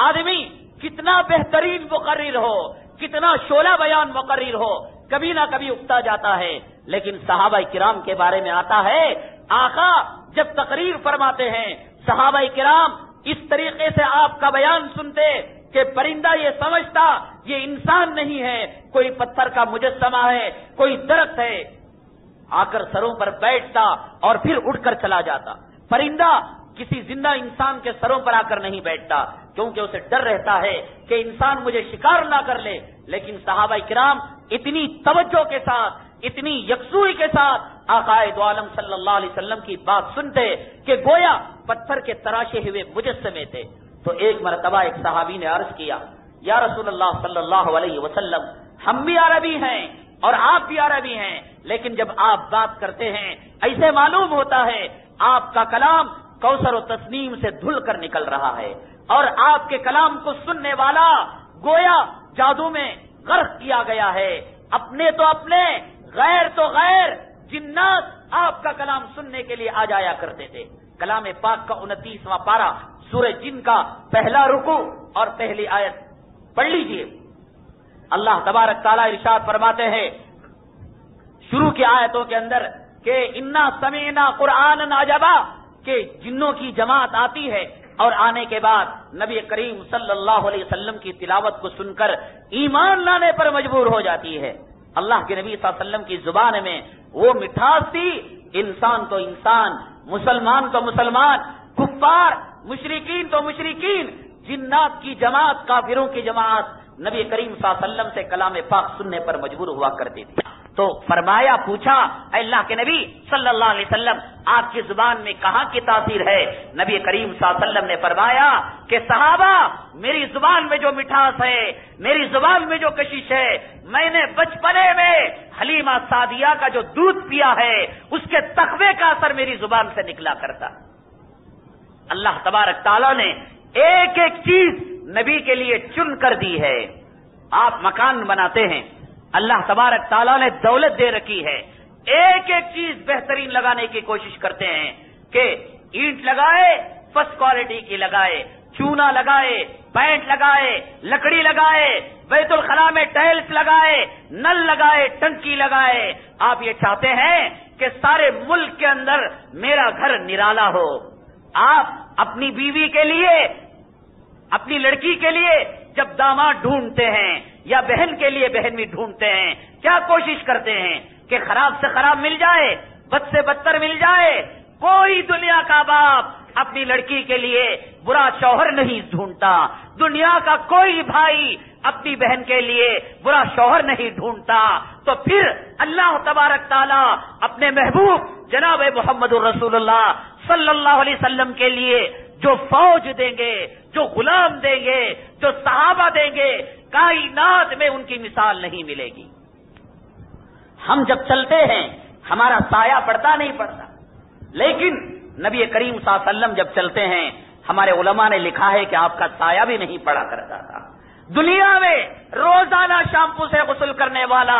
آدمی کتنا بہترین مقرر ہو، کتنا شعلہ بیان مقرر ہو، کبھی نہ کبھی اکتا جاتا ہے، لیکن صحابہ کرام کے بارے میں آتا ہے، آقا جب تقریر فرماتے ہیں صحابہ کرام اس طریقے سے آپ کا بیان سنتے کہ پرندہ یہ سمجھتا یہ انسان نہیں ہے، کوئی پتھر کا مجسمہ ہے، کوئی درخت ہے، آ کر سروں پر بیٹھتا اور پھر اٹھ کر چلا جاتا۔ پرندہ کسی زندہ انسان کے سروں پر آ کر نہیں بیٹھتا، کیونکہ اسے ڈر رہتا ہے کہ انسان مجھے شکار نہ کر لے، لیکن صحابہ کرام اتنی توجہ کے ساتھ، اتنی یکسوئی کے ساتھ آقا دو عالم صلی اللہ علیہ وسلم کی بات سنتے کہ گویا پتھر کے تراشے ہوئے مجسمے تھے۔ تو ایک مرتبہ ایک صحابی نے عرض کیا، یا رسول اللہ صلی اللہ علیہ وسلم، ہم بھی عربی ہیں اور آپ بھی عربی ہیں، لیکن جب آپ بات کرتے ہیں ایسے معلوم ہوتا ہے آپ کا کلام کوثر و تسنیم سے دھل کر نکل رہا ہے، اور آپ کے کلام کو سننے والا گویا جادو میں غرق کیا گیا ہے، اپنے تو اپنے، غیر تو غیر، جنات آپ کا کلام سننے کے لیے آ جایا کرتے تھے۔ کلام پاک کا 29واں پارہ سورہ جن کا پہلا رکوع اور پہلی آیت پڑھ لیجئے۔ اللہ تبارک تعالیٰ ارشاد فرماتے ہیں شروع کی آیتوں کے اندر کہ انا سمعنا قرآنا عجبا، کہ جنوں کی جماعت آتی ہے اور آنے کے بعد نبی کریم صلی اللہ علیہ وسلم کی تلاوت کو سن کر ایمان لانے پر مجبور ہو جاتی ہے۔ اللہ کے نبی صلی اللہ علیہ وسلم کی زبان میں وہ مٹھاس تھی، انسان تو انسان، مسلمان تو مسلمان، کفار مشرکین تو مشرکین، جنات کی جماعت، کافروں کی جماعت نبی کریم صلی اللہ علیہ وسلم سے کلام پاک سننے پر مجبور ہوا کرتی تھی۔ تو فرمایا، پوچھا اے اللہ کے نبی صلی اللہ علیہ وسلم، آپ کی زبان میں کہاں کی تاثیر ہے؟ نبی کریم صلی اللہ علیہ وسلم نے فرمایا کہ صحابہ، میری زبان میں جو مٹھاس ہے، میری زبان میں جو کشش ہے، میں نے بچپنے میں حلیمہ سعدیہ کا جو دودھ پیا ہے اس کے تقوی کا اثر میری زبان سے نکلا کرتا۔ اللہ تبارک تعالیٰ نے ایک ایک چیز نبی کے لیے چن کر دی ہے۔ آپ مکان بناتے ہیں، اللہ تبارک تعالیٰ نے دولت دے رکھی ہے، ایک ایک چیز بہترین لگانے کی کوشش کرتے ہیں کہ اینٹ لگائے فرسٹ کوالٹی کی لگائے، چونا لگائے، پینٹ لگائے، لکڑی لگائے، بیت الخلاء میں ٹائلز لگائے، نل لگائے، ٹنکی لگائے۔ آپ یہ چاہتے ہیں کہ سارے ملک کے اندر میرا گھر نرالا ہو۔ آپ اپنی بیوی کے لیے، اپنی لڑکی کے لیے جب داماد ڈھونڈتے ہیں یا بہن کے لیے بہن بھی ڈھونڈتے ہیں، کیا کوشش کرتے ہیں کہ خراب سے خراب مل جائے، بد سے بدتر مل جائے۔ کوئی دنیا کا باپ اپنی لڑکی کے لیے برا شوہر نہیں ڈھونڈتا، دنیا کا کوئی بھائی اپنی بہن کے لیے برا شوہر نہیں ڈھونڈتا۔ تو پھر اللہ تبارک تعالیٰ اپنے محبوب جناب محمد الرسول اللہ صلی اللہ علیہ وسلم کے لیے جو فوج دیں گے، جو غلام دیں گے، جو صحابہ دیں گے، کائنات میں ان کی مثال نہیں ملے گی۔ ہم جب چلتے ہیں ہمارا سایہ پڑتا نہیں پڑتا، لیکن نبی کریم صلی اللہ علیہ وسلم جب چلتے ہیں ہمارے علماء نے لکھا ہے کہ آپ کا سایہ بھی نہیں پڑا کرتا تھا. دنیا میں روزانہ شیمپو سے غسل کرنے والا،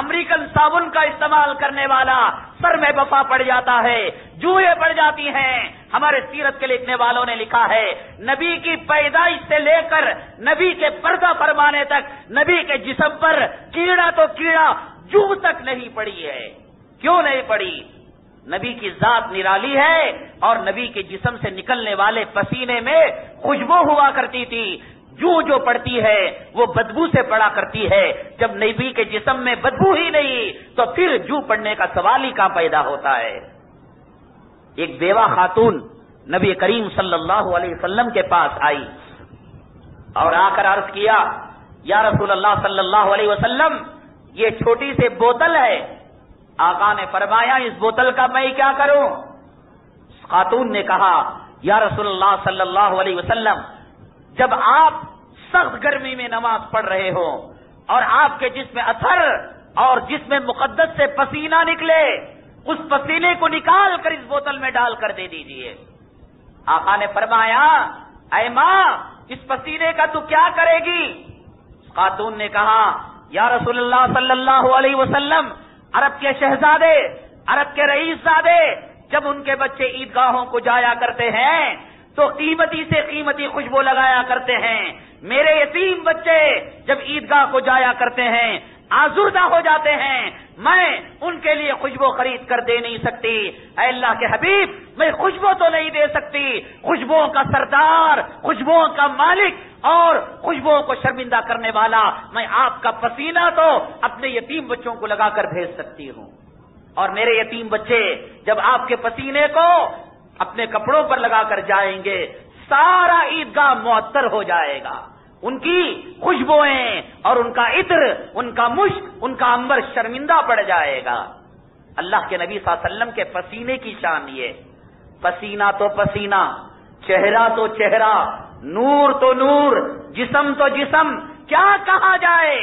امریکن صابن کا استعمال کرنے والا، سر میں بفا پڑ جاتا ہے، جوئیں پڑ جاتی ہیں. ہمارے سیرت کے لکھنے والوں نے لکھا ہے نبی کی پیدائش سے لے کر نبی کے پردہ فرمانے تک نبی کے جسم پر کیڑا تو کیڑا جو تک نہیں پڑی ہے. کیوں نہیں پڑی؟ نبی کی ذات نرالی ہے اور نبی کے جسم سے نکلنے والے پسینے میں خوشبو ہوا کرتی تھی. جو پڑتی ہے وہ بدبو سے پڑا کرتی ہے. جب نبی کے جسم میں بدبو ہی نہیں تو پھر جو پڑنے کا سوال ہی کہاں پیدا ہوتا ہے. ایک بیوہ خاتون نبی کریم صلی اللہ علیہ وسلم کے پاس آئی اور آ کر عرض کیا یا رسول اللہ صلی اللہ علیہ وسلم یہ چھوٹی سی بوتل ہے. آقا نے فرمایا اس بوتل کا میں کیا کروں؟ خاتون نے کہا یا رسول اللہ صلی اللہ علیہ وسلم جب آپ سخت گرمی میں نماز پڑھ رہے ہو اور آپ کے جسم میں اثر اور جسم میں مقدس سے پسینہ نکلے اس پسینے کو نکال کر اس بوتل میں ڈال کر دے دیجئے. آقا نے فرمایا اے ماں اس پسینے کا تو کیا کرے گی؟ خاتون نے کہا یا رسول اللہ صلی اللہ علیہ وسلم عرب کے شہزادے، عرب کے رئیس زادے جب ان کے بچے عیدگاہوں کو جایا کرتے ہیں تو قیمتی سے قیمتی خوشبو لگایا کرتے ہیں. میرے یتیم بچے جب عیدگاہ کو جایا کرتے ہیں آزردہ ہو جاتے ہیں، میں ان کے لیے خوشبو خرید کر دے نہیں سکتی. اے اللہ کے حبیب میں خوشبو تو نہیں دے سکتی، خوشبوؤں کا سردار، خوشبوؤں کا مالک اور خوشبوؤں کو شرمندہ کرنے والا میں آپ کا پسینہ تو اپنے یتیم بچوں کو لگا کر بھیج سکتی ہوں. اور میرے یتیم بچے جب آپ کے پسینے کو اپنے کپڑوں پر لگا کر جائیں گے سارا عیدگاہ معطر ہو جائے گا. ان کی خوشبوئیں اور ان کا عطر، ان کا مشک، ان کا عنبر شرمندہ پڑ جائے گا. اللہ کے نبی صلی اللہ علیہ وسلم کے پسینے کی شان یہ، پسینہ تو پسینہ، چہرہ تو چہرہ، نور تو نور، جسم تو جسم، کیا کہا جائے.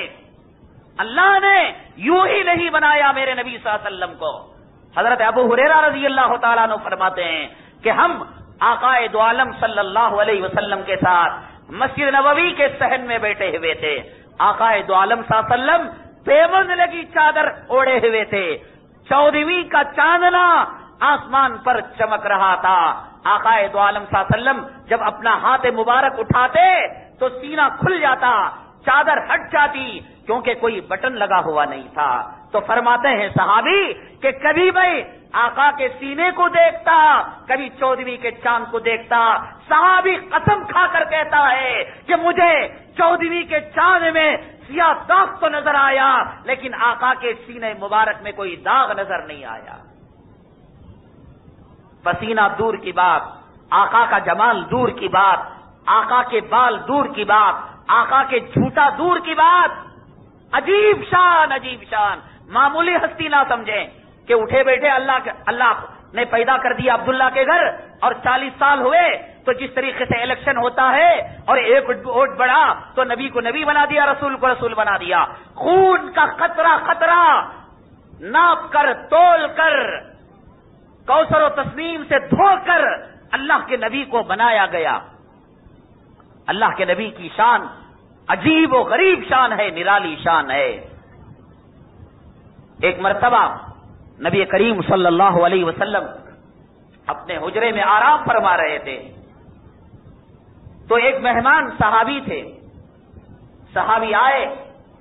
اللہ نے یوں ہی نہیں بنایا میرے نبی صلی اللہ علیہ وسلم کو. حضرت ابو ہریرہ رضی اللہ تعالیٰ عنہ فرماتے ہیں کہ ہم آقا دو عالم صلی اللہ علیہ وسلم کے ساتھ مسجد نبوی کے صحن میں بیٹھے ہوئے تھے. آقا دو عالم صلی اللہ علیہ وسلم پیمند لگی چادر اوڑے ہوئے تھے. 14ویں کا چاندنا آسمان پر چمک رہا تھا. آقا دو عالم صلی اللہ علیہ وسلم جب اپنا ہاتھ مبارک اٹھاتے تو سینہ کھل جاتا، چادر ہٹ جاتی کیونکہ کوئی بٹن لگا ہوا نہیں تھا. تو فرماتے ہیں صحابی کہ کبھی میں آقا کے سینے کو دیکھتا، کبھی 14ویں کے چاند کو دیکھتا. صحابی قسم کھا کر کہتا ہے کہ مجھے 14ویں کے چاند میں سیاہ داغ تو نظر آیا لیکن آقا کے سینے مبارک میں کوئی داغ نظر نہیں آیا. پسینہ دور کی بات، آقا کا جمال دور کی بات، آقا کے بال دور کی بات، آقا کے جھوٹا دور کی بات. عجیب شان، عجیب شان. معمولی ہستی نہ سمجھیں کہ اٹھے بیٹھے اللہ نے پیدا کر دیا عبداللہ کے گھر اور 40 سال ہوئے تو جس طریقے سے الیکشن ہوتا ہے اور ایک ووٹ بڑھا تو نبی کو نبی بنا دیا، رسول کو رسول بنا دیا. خون کا قطرہ قطرہ ناپ کر تول کر کوثر و تسنیم سے دھو کر اللہ کے نبی کو بنایا گیا. اللہ کے نبی کی شان عجیب و غریب شان ہے، نرالی شان ہے. ایک مرتبہ نبی کریم صلی اللہ علیہ وسلم اپنے حجرے میں آرام فرما رہے تھے تو ایک مہمان صحابی تھے. صحابی آئے،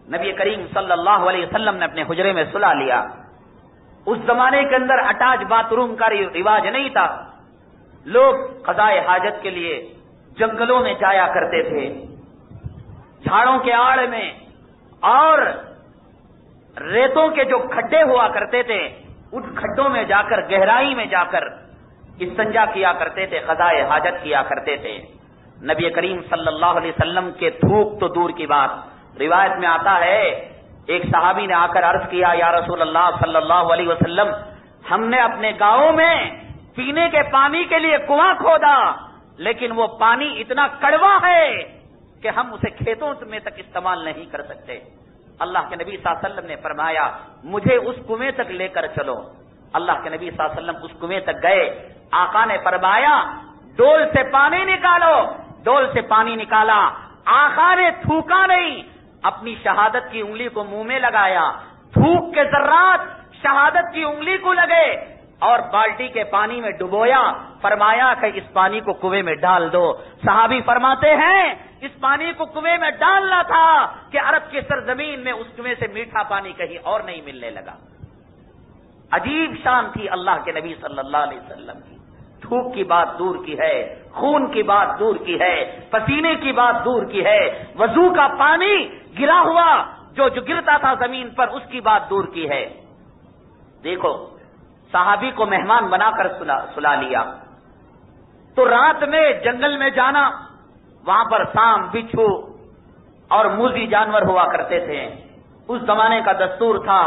نبی کریم صلی اللہ علیہ وسلم نے اپنے حجرے میں سلا لیا. اس زمانے کے اندر اٹیچ باتھ روم کا رواج نہیں تھا. لوگ قضائے حاجت کے لیے جنگلوں میں جایا کرتے تھے، جھاڑوں کے آڑ میں اور ریتوں کے جو کھڈے ہوا کرتے تھے ان کھڈوں میں جا کر، گہرائی میں جا کر استنجا کیا کرتے تھے، قضائے حاجت کیا کرتے تھے. نبی کریم صلی اللہ علیہ وسلم کے تھوک تو دور کی بات، روایت میں آتا ہے ایک صحابی نے آ کر عرض کیا یا رسول اللہ صلی اللہ علیہ وسلم ہم نے اپنے گاؤں میں پینے کے پانی کے لیے کنواں کھودا لیکن وہ پانی اتنا کڑوا ہے کہ ہم اسے کھیتوں میں تک استعمال نہیں کر سکتے. اللہ کے نبی صلی اللہ علیہ وسلم نے فرمایا مجھے اس کنویں تک لے کر چلو. اللہ کے نبی صلی اللہ علیہ وسلم اس کنویں تک گئے. آقا نے فرمایا ڈول سے پانی نکالو. ڈول سے پانی نکالا, آقا نے تھوکا نہیں, اپنی شہادت کی انگلی کو منہ میں لگایا, تھوک کے ذرات شہادت کی انگلی کو لگے اور بالٹی کے پانی میں ڈبویا. فرمایا کہ اس پانی کو کنویں میں ڈال دو. صحابی فرماتے ہیں اس پانی کو کنویں میں ڈالنا تھا کہ عرب کی سرزمین میں اس کنویں سے میٹھا پانی کہیں اور نہیں ملنے لگا. عجیب شان تھی اللہ کے نبی صلی اللہ علیہ وسلم کی. تھوک کی بات دور کی ہے, خون کی بات دور کی ہے, پسینے کی بات دور کی ہے, وضو کا پانی گرا ہوا جو گرتا تھا زمین پر اس کی بات دور کی ہے. دیکھو صحابی کو مہمان بنا کر سلا لیا تو رات میں جنگل میں جانا, وہاں پر سام بچھو اور موذی جانور ہوا کرتے تھے. اس زمانے کا دستور تھا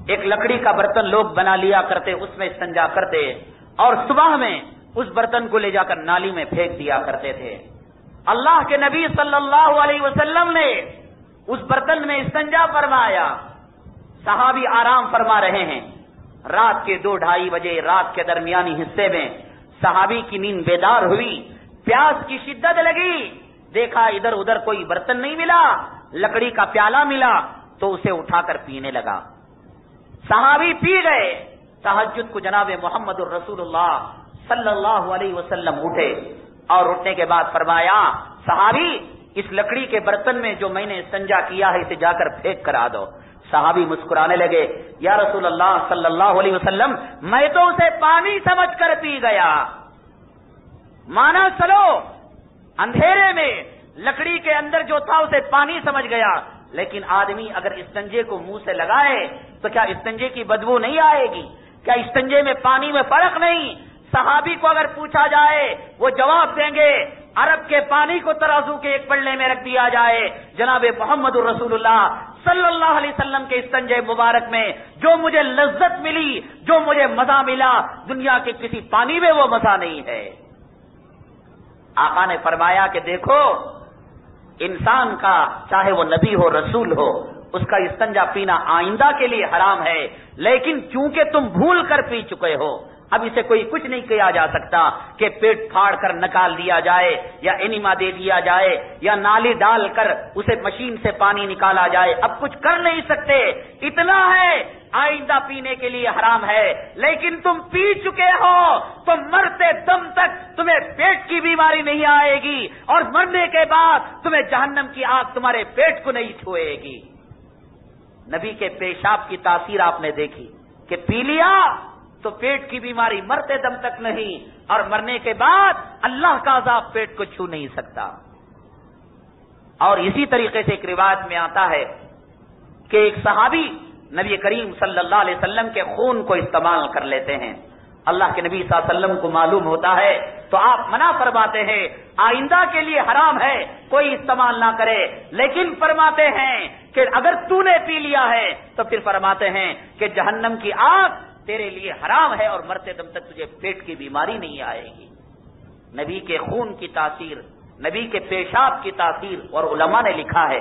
ایک لکڑی کا برتن لوگ بنا لیا کرتے, اس میں استنجا کرتے اور صبح میں اس برتن کو لے جا کر نالی میں پھینک دیا کرتے تھے. اللہ کے نبی صلی اللہ علیہ وسلم نے اس برتن میں استنجا فرمایا. صحابی آرام فرما رہے ہیں. رات کے 2-2:30 بجے رات کے درمیانی حصے میں صحابی کی نیند بیدار ہوئی, پیاس کی شدت لگی, دیکھا ادھر ادھر کوئی برتن نہیں ملا, لکڑی کا پیالہ ملا تو اسے اٹھا کر پینے لگا. صحابی پی گئے. تہجد کو جناب محمد الرسول اللہ صلی اللہ علیہ وسلم اٹھے اور اٹھنے کے بعد فرمایا صحابی اس لکڑی کے برتن میں جو میں نے استنجا کیا ہے اسے جا کر پھینک کر آ دو. صحابی مسکرانے لگے, یا رسول اللہ صلی اللہ علیہ وسلم میں تو اسے پانی سمجھ کر پی گیا. مانا چلو اندھیرے میں لکڑی کے اندر جو تھا اسے پانی سمجھ گیا, لیکن آدمی اگر استنجے کو منہ سے لگائے تو کیا استنجے کی بدبو نہیں آئے گی؟ کیا استنجے میں پانی میں فرق نہیں؟ صحابی کو اگر پوچھا جائے وہ جواب دیں گے عرب کے پانی کو ترازو کے ایک پلڑے میں رکھ دیا جائے, جناب محمد الرسول اللہ صلی اللہ علیہ وسلم کے استنجے مبارک میں جو مجھے لذت ملی, جو مجھے مزہ ملا, دنیا کے کسی پانی میں وہ مزہ نہیں ہے. آقا نے فرمایا کہ دیکھو انسان کا چاہے وہ نبی ہو رسول ہو اس کا استنجا پینا آئندہ کے لیے حرام ہے, لیکن چونکہ تم بھول کر پی چکے ہو اب اسے کوئی کچھ نہیں کیا جا سکتا کہ پیٹ پھاڑ کر نکال دیا جائے یا انیما دے دیا جائے یا نالی ڈال کر اسے مشین سے پانی نکالا جائے. اب کچھ کر نہیں سکتے. اتنا ہے آئندہ پینے کے لیے حرام ہے, لیکن تم پی چکے ہو تو مرتے دم تک تمہیں پیٹ کی بیماری نہیں آئے گی اور مرنے کے بعد تمہیں جہنم کی آگ تمہارے پیٹ کو نہیں چھوئے گی. نبی کے پیشاب کی تاثیر آپ نے دیکھی کہ پی لیا تو پیٹ کی بیماری مرتے دم تک نہیں, اور مرنے کے بعد اللہ کا عذاب پیٹ کو چھو نہیں سکتا. اور اسی طریقے سے ایک روایت میں آتا ہے کہ ایک صحابی نبی کریم صلی اللہ علیہ وسلم کے خون کو استعمال کر لیتے ہیں. اللہ کے نبی صلی اللہ علیہ وسلم کو معلوم ہوتا ہے تو آپ منع فرماتے ہیں آئندہ کے لیے حرام ہے کوئی استعمال نہ کرے, لیکن فرماتے ہیں کہ اگر تو نے پی لیا ہے تو پھر فرماتے ہیں کہ جہنم کی آگ تیرے لیے حرام ہے اور مرتے دم تک تجھے پیٹ کی بیماری نہیں آئے گی. نبی کے خون کی تاثیر, نبی کے پیشاب کی تاثیر. اور علماء نے لکھا ہے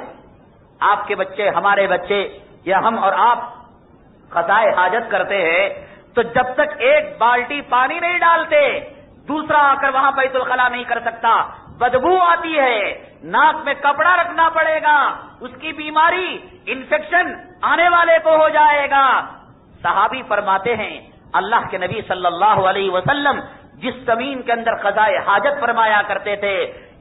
آپ کے بچے, ہمارے بچے یا ہم اور آپ قضائے حاجت کرتے ہیں تو جب تک ایک بالٹی پانی نہیں ڈالتے دوسرا آ کر وہاں بیت الخلا نہیں کر سکتا, بدبو آتی ہے, ناک میں کپڑا رکھنا پڑے گا, اس کی بیماری انفیکشن آنے والے کو ہو جائے گا. صحابی فرماتے ہیں اللہ کے نبی صلی اللہ علیہ وسلم جس زمین کے اندر قضائے حاجت فرمایا کرتے تھے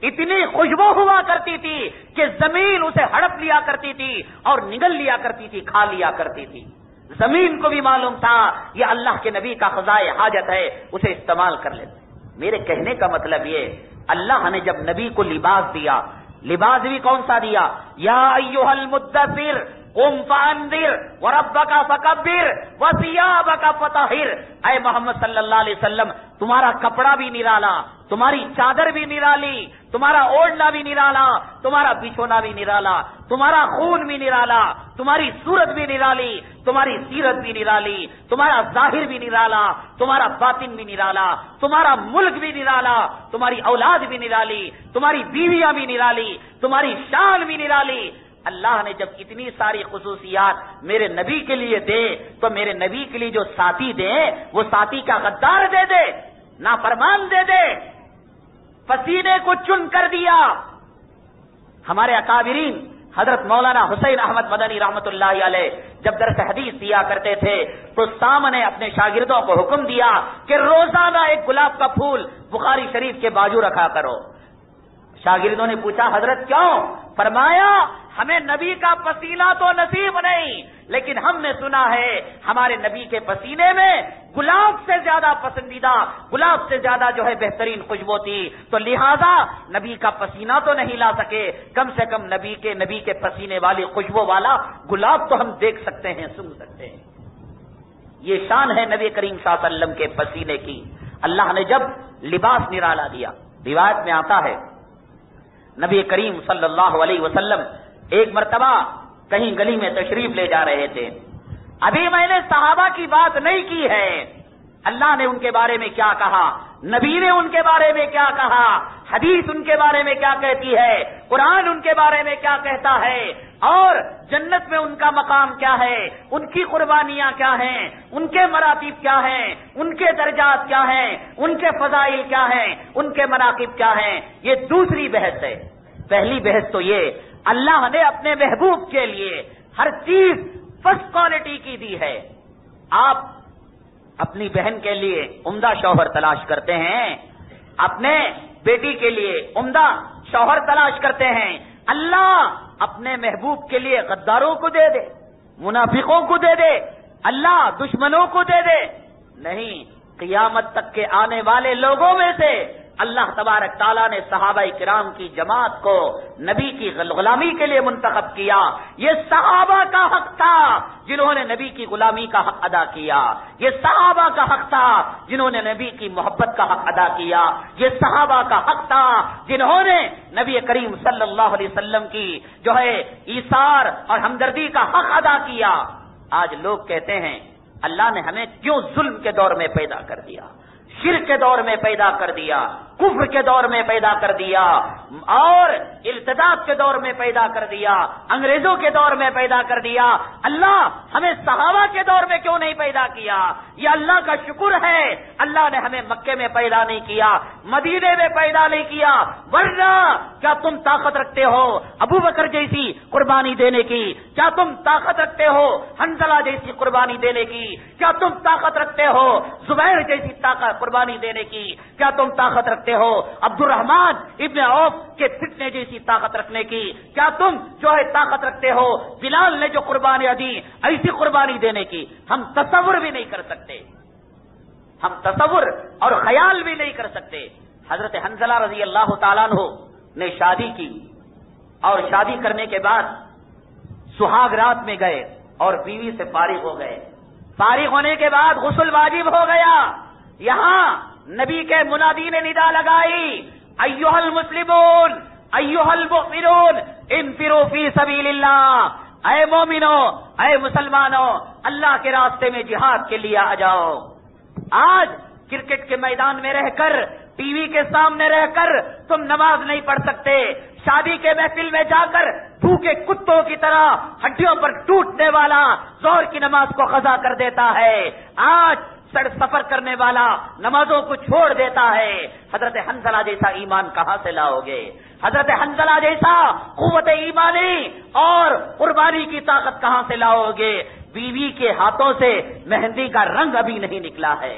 اتنی خوشبو ہوا کرتی تھی کہ زمین اسے ہڑپ لیا کرتی تھی اور نگل لیا کرتی تھی, کھا لیا کرتی تھی. زمین کو بھی معلوم تھا یہ اللہ کے نبی کا قضائے حاجت ہے, اسے استعمال کر لیتے. میرے کہنے کا مطلب یہ اللہ نے جب نبی کو لباس دیا, لباس بھی کون سا دیا؟ یا ایھا المدثر قم فانذر وربک فکبر وثیابک فطہر. اے محمد صلی اللہ علیہ وسلم تمہارا کپڑا بھی نرالا, تمہاری چادر بھی نرالی, تمہارا اوڑھنا بھی نرالا, تمہارا بچھونا بھی نرالا, تمہارا خون بھی نرالا, تمہاری صورت بھی نرالی, تمہاری سیرت بھی نرالی, تمہارا ظاہر بھی نرالا, تمہارا باطن بھی نرالا, تمہارا ملک بھی نرالا, تمہاری اولاد بھی نرالی, تمہاری بیویاں بھی نرالی, تمہاری شان بھی نرالی. اللہ نے جب اتنی ساری خصوصیات میرے نبی کے لیے دے تو میرے نبی کے لیے جو ساتھی دے وہ ساتھی کا غدار دے دے, نافرمان دے دے. پسینے کو چن کر دیا. ہمارے اکابرین حضرت مولانا حسین احمد مدنی رحمت اللہ علیہ جب درس حدیث دیا کرتے تھے تو سامنے اپنے شاگردوں کو حکم دیا کہ روزانہ ایک گلاب کا پھول بخاری شریف کے بازو رکھا کرو. شاگردوں نے پوچھا حضرت کیوں؟ فرمایا ہمیں نبی کا پسینہ تو نصیب نہیں، لیکن ہم نے سنا ہے ہمارے نبی کے پسینے میں گلاب سے زیادہ پسندیدہ، گلاب سے زیادہ جو ہے بہترین خوشبو تھی، تو لہذا نبی کا پسینہ تو نہیں لا سکے، کم سے کم نبی کے پسینے والی خوشبو والا گلاب تو ہم دیکھ سکتے ہیں، سن سکتے ہیں. یہ شان ہے نبی کریم صلی اللہ علیہ وسلم کے پسینے کی. اللہ نے جب لباس نرالا دیا، روایت میں آتا ہے نبی کریم صلی اللہ علیہ وسلم ایک مرتبہ کہیں گلی میں تشریف لے جا رہے تھے. ابھی میں نے صحابہ کی بات نہیں کی ہے، اللہ نے ان کے بارے میں کیا کہا، نبی نے ان کے بارے میں کیا کہا، حدیث ان کے بارے میں کیا کہتی ہے، قرآن ان کے بارے میں کیا کہتا ہے، اور جنت میں ان کا مقام کیا ہے، ان کی قربانیاں کیا ہیں، ان کے مراتب کیا ہیں، ان کے درجات کیا ہیں، ان کے فضائل کیا ہیں، ان کے مناقب کیا ہیں. یہ دوسری بحث ہے. پہلی بحث تو یہ اللہ نے اپنے محبوب کے لیے ہر چیز فرسٹ کوالٹی کی دی ہے. آپ اپنی بہن کے لیے عمدہ شوہر تلاش کرتے ہیں، اپنے بیٹی کے لیے عمدہ شوہر تلاش کرتے ہیں. اللہ اپنے محبوب کے لیے غداروں کو دے دے، منافقوں کو دے دے، اللہ دشمنوں کو دے دے؟ نہیں. قیامت تک کے آنے والے لوگوں میں سے اللہ تبارک تعالیٰ نے صحابہ کرام کی جماعت کو نبی کی غلامی کے لیے منتخب کیا. یہ صحابہ کا حق تھا جنہوں نے نبی کی غلامی کا حق ادا کیا، یہ صحابہ کا حق تھا جنہوں نے نبی کی محبت کا حق ادا کیا، یہ صحابہ کا حق تھا جنہوں نے نبی کریم صلی اللہ علیہ وسلم کی جو ہے ایثار اور ہمدردی کا حق ادا کیا. آج لوگ کہتے ہیں اللہ نے ہمیں کیوں ظلم کے دور میں پیدا کر دیا، شرک کے دور میں پیدا کر دیا، کفر کے دور میں پیدا کر دیا، اور ارتداد کے دور میں پیدا کر دیا، انگریزوں کے دور میں پیدا کر دیا. اللہ ہمیں صحابہ کے دور میں کیوں نہیں پیدا کیا؟ یہ اللہ کا شکر ہے اللہ نے ہمیں مکے میں پیدا نہیں کیا، مدینے میں پیدا نہیں کیا. ورنہ کیا تم طاقت رکھتے ہو ابو بکر جیسی قربانی دینے کی؟ کیا تم طاقت رکھتے ہو حنظلہ جیسی قربانی دینے کی؟ کیا تم طاقت رکھتے ہو زبیر جیسی قربانی دینے کی؟ کیا تم طاقت رکھتے ہو عبد الرحمان ابن عوف کے فتنے جیسی طاقت رکھنے کی؟ کیا تم جو ہے طاقت رکھتے ہو بلال نے جو قربانیاں دی ایسی قربانی دینے کی؟ ہم تصور بھی نہیں کر سکتے، ہم تصور اور خیال بھی نہیں کر سکتے. حضرت حنظلہ رضی اللہ تعالیٰ عنہ نے شادی کی اور شادی کرنے کے بعد سہاگ رات میں گئے اور بیوی سے فارغ ہو گئے. فارغ ہونے کے بعد غسل واجب ہو گیا. یہاں نبی کے منادی نے ندا لگائی، ایھا المسلمون ایھا المؤمنون انفروا فی سبیل اللہ، اے مومنو، اے مسلمانوں، اللہ کے راستے میں جہاد کے لیے آ جاؤ. آج کرکٹ کے میدان میں رہ کر، ٹی وی کے سامنے رہ کر تم نماز نہیں پڑھ سکتے، شادی کے محفل میں جا کر بھوکے کتوں کی طرح ہڈیوں پر ٹوٹنے والا ظہر کی نماز کو قضا کر دیتا ہے. آج سفر کرنے والا نمازوں کو چھوڑ دیتا ہے. حضرت حنظلہ جیسا ایمان کہاں سے لاؤ گے؟ حضرت حنظلہ جیسا قوت ایمانی اور قربانی کی طاقت کہاں سے لاؤ گے؟ بیوی کے ہاتھوں سے مہندی کا رنگ ابھی نہیں نکلا ہے،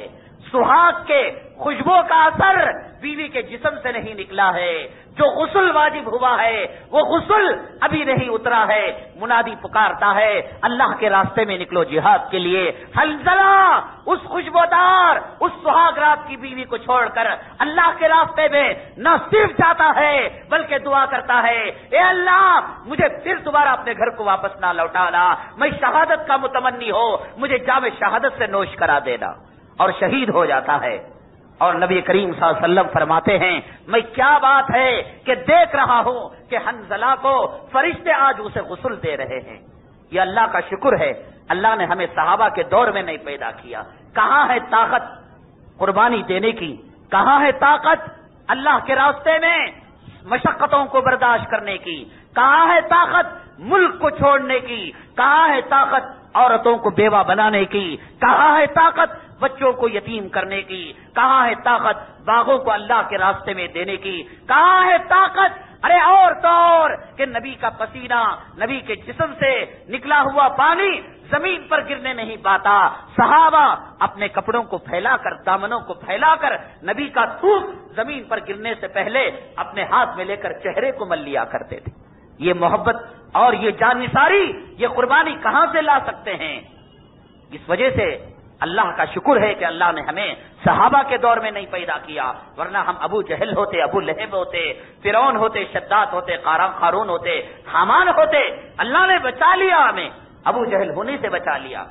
سہاگ کے خوشبو کا اثر بیوی کے جسم سے نہیں نکلا ہے، جو غسل واجب ہوا ہے وہ غسل ابھی نہیں اترا ہے. منادی پکارتا ہے اللہ کے راستے میں نکلو جہاد کے لیے. حنظلہ اس خوشبودار اس سہاگ رات کی بیوی کو چھوڑ کر اللہ کے راستے میں نہ صرف جاتا ہے بلکہ دعا کرتا ہے، اے اللہ مجھے پھر دوبارہ اپنے گھر کو واپس نہ لوٹانا، میں شہادت کا متمنی ہو، مجھے جام شہادت سے نوش کرا دینا. اور شہید ہو جاتا ہے. اور نبی کریم صلی اللہ علیہ وسلم فرماتے ہیں میں کیا بات ہے کہ دیکھ رہا ہوں کہ حنظلہ کو فرشتے آج اسے غسل دے رہے ہیں. یہ اللہ کا شکر ہے اللہ نے ہمیں صحابہ کے دور میں نہیں پیدا کیا. کہاں ہے طاقت قربانی دینے کی؟ کہاں ہے طاقت اللہ کے راستے میں مشقتوں کو برداشت کرنے کی؟ کہاں ہے طاقت ملک کو چھوڑنے کی؟ کہاں ہے طاقت عورتوں کو بیوہ بنانے کی؟ کہاں ہے طاقت بچوں کو یتیم کرنے کی؟ کہاں ہے طاقت باغوں کو اللہ کے راستے میں دینے کی؟ کہاں ہے طاقت ارے اور تو اور کہ نبی کا پسینہ، نبی کے جسم سے نکلا ہوا پانی زمین پر گرنے نہیں پاتا؟ صحابہ اپنے کپڑوں کو پھیلا کر، دامنوں کو پھیلا کر نبی کا تھوک زمین پر گرنے سے پہلے اپنے ہاتھ میں لے کر چہرے کو مل لیا کرتے تھے۔ یہ محبت اور یہ جان نثاری، یہ قربانی کہاں سے لا سکتے ہیں؟ اس وجہ سے اللہ کا شکر ہے کہ اللہ نے ہمیں صحابہ کے دور میں نہیں پیدا کیا، ورنہ ہم ابو جہل ہوتے، ابو لہب ہوتے، فرعون ہوتے، شداد ہوتے، قارون ہوتے، حامان ہوتے۔ اللہ نے بچا لیا ہمیں، ابو جہل ہونے سے بچا لیا۔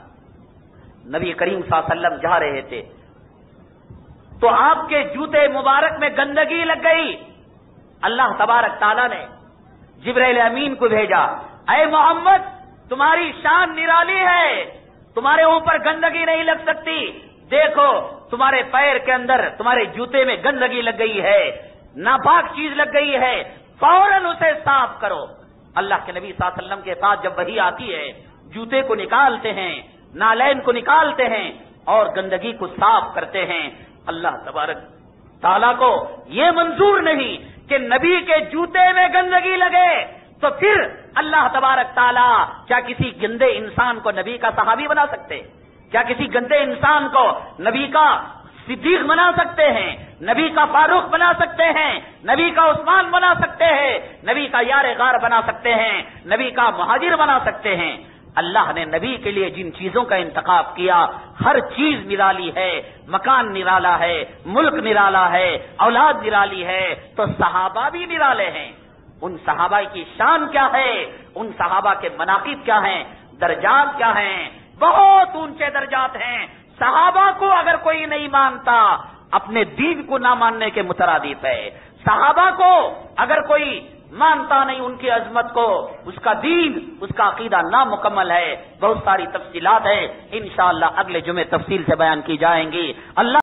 نبی کریم صلی اللہ علیہ وسلم جا رہے تھے تو آپ کے جوتے مبارک میں گندگی لگ گئی۔ اللہ تبارک تعالیٰ نے جبرائیل امین کو بھیجا، اے محمد تمہاری شان نرالی ہے، تمہارے اوپر گندگی نہیں لگ سکتی، دیکھو تمہارے پیر کے اندر، تمہارے جوتے میں گندگی لگ گئی ہے، ناپاک چیز لگ گئی ہے، فوراً اسے صاف کرو۔ اللہ کے نبی صلی اللہ علیہ وسلم کے ساتھ جب وحی آتی ہے، جوتے کو نکالتے ہیں، نالین کو نکالتے ہیں اور گندگی کو صاف کرتے ہیں۔ اللہ تبارک تعالیٰ کو یہ منظور نہیں کہ نبی کے جوتے میں گندگی لگے، تو پھر اللہ تبارک تعالیٰ کیا کسی گندے انسان کو نبی کا صحابی بنا سکتے؟ کیا کسی گندے انسان کو نبی کا صدیق بنا سکتے ہیں؟ نبی کا فاروق بنا سکتے ہیں؟ نبی کا عثمان بنا سکتے ہیں؟ نبی کا یار غار بنا سکتے ہیں؟ نبی کا مہاجر بنا سکتے ہیں؟ اللہ نے نبی کے لیے جن چیزوں کا انتخاب کیا ہر چیز نرالی ہے، مکان نرالا ہے، ملک نرالا ہے، اولاد نرالی ہے، تو صحابہ بھی نرالے ہیں۔ ان صحابہ کی شان کیا ہے، ان صحابہ کے مناقب کیا ہیں، درجات کیا ہیں؟ بہت اونچے درجات ہیں۔ صحابہ کو اگر کوئی نہیں مانتا اپنے دین کو نہ ماننے کے مترادف ہے، صحابہ کو اگر کوئی مانتا نہیں ان کی عظمت کو، اس کا دین، اس کا عقیدہ نامکمل ہے۔ بہت ساری تفصیلات ہیں، انشاءاللہ اگلے جمعے تفصیل سے بیان کی جائیں گی۔ اللہ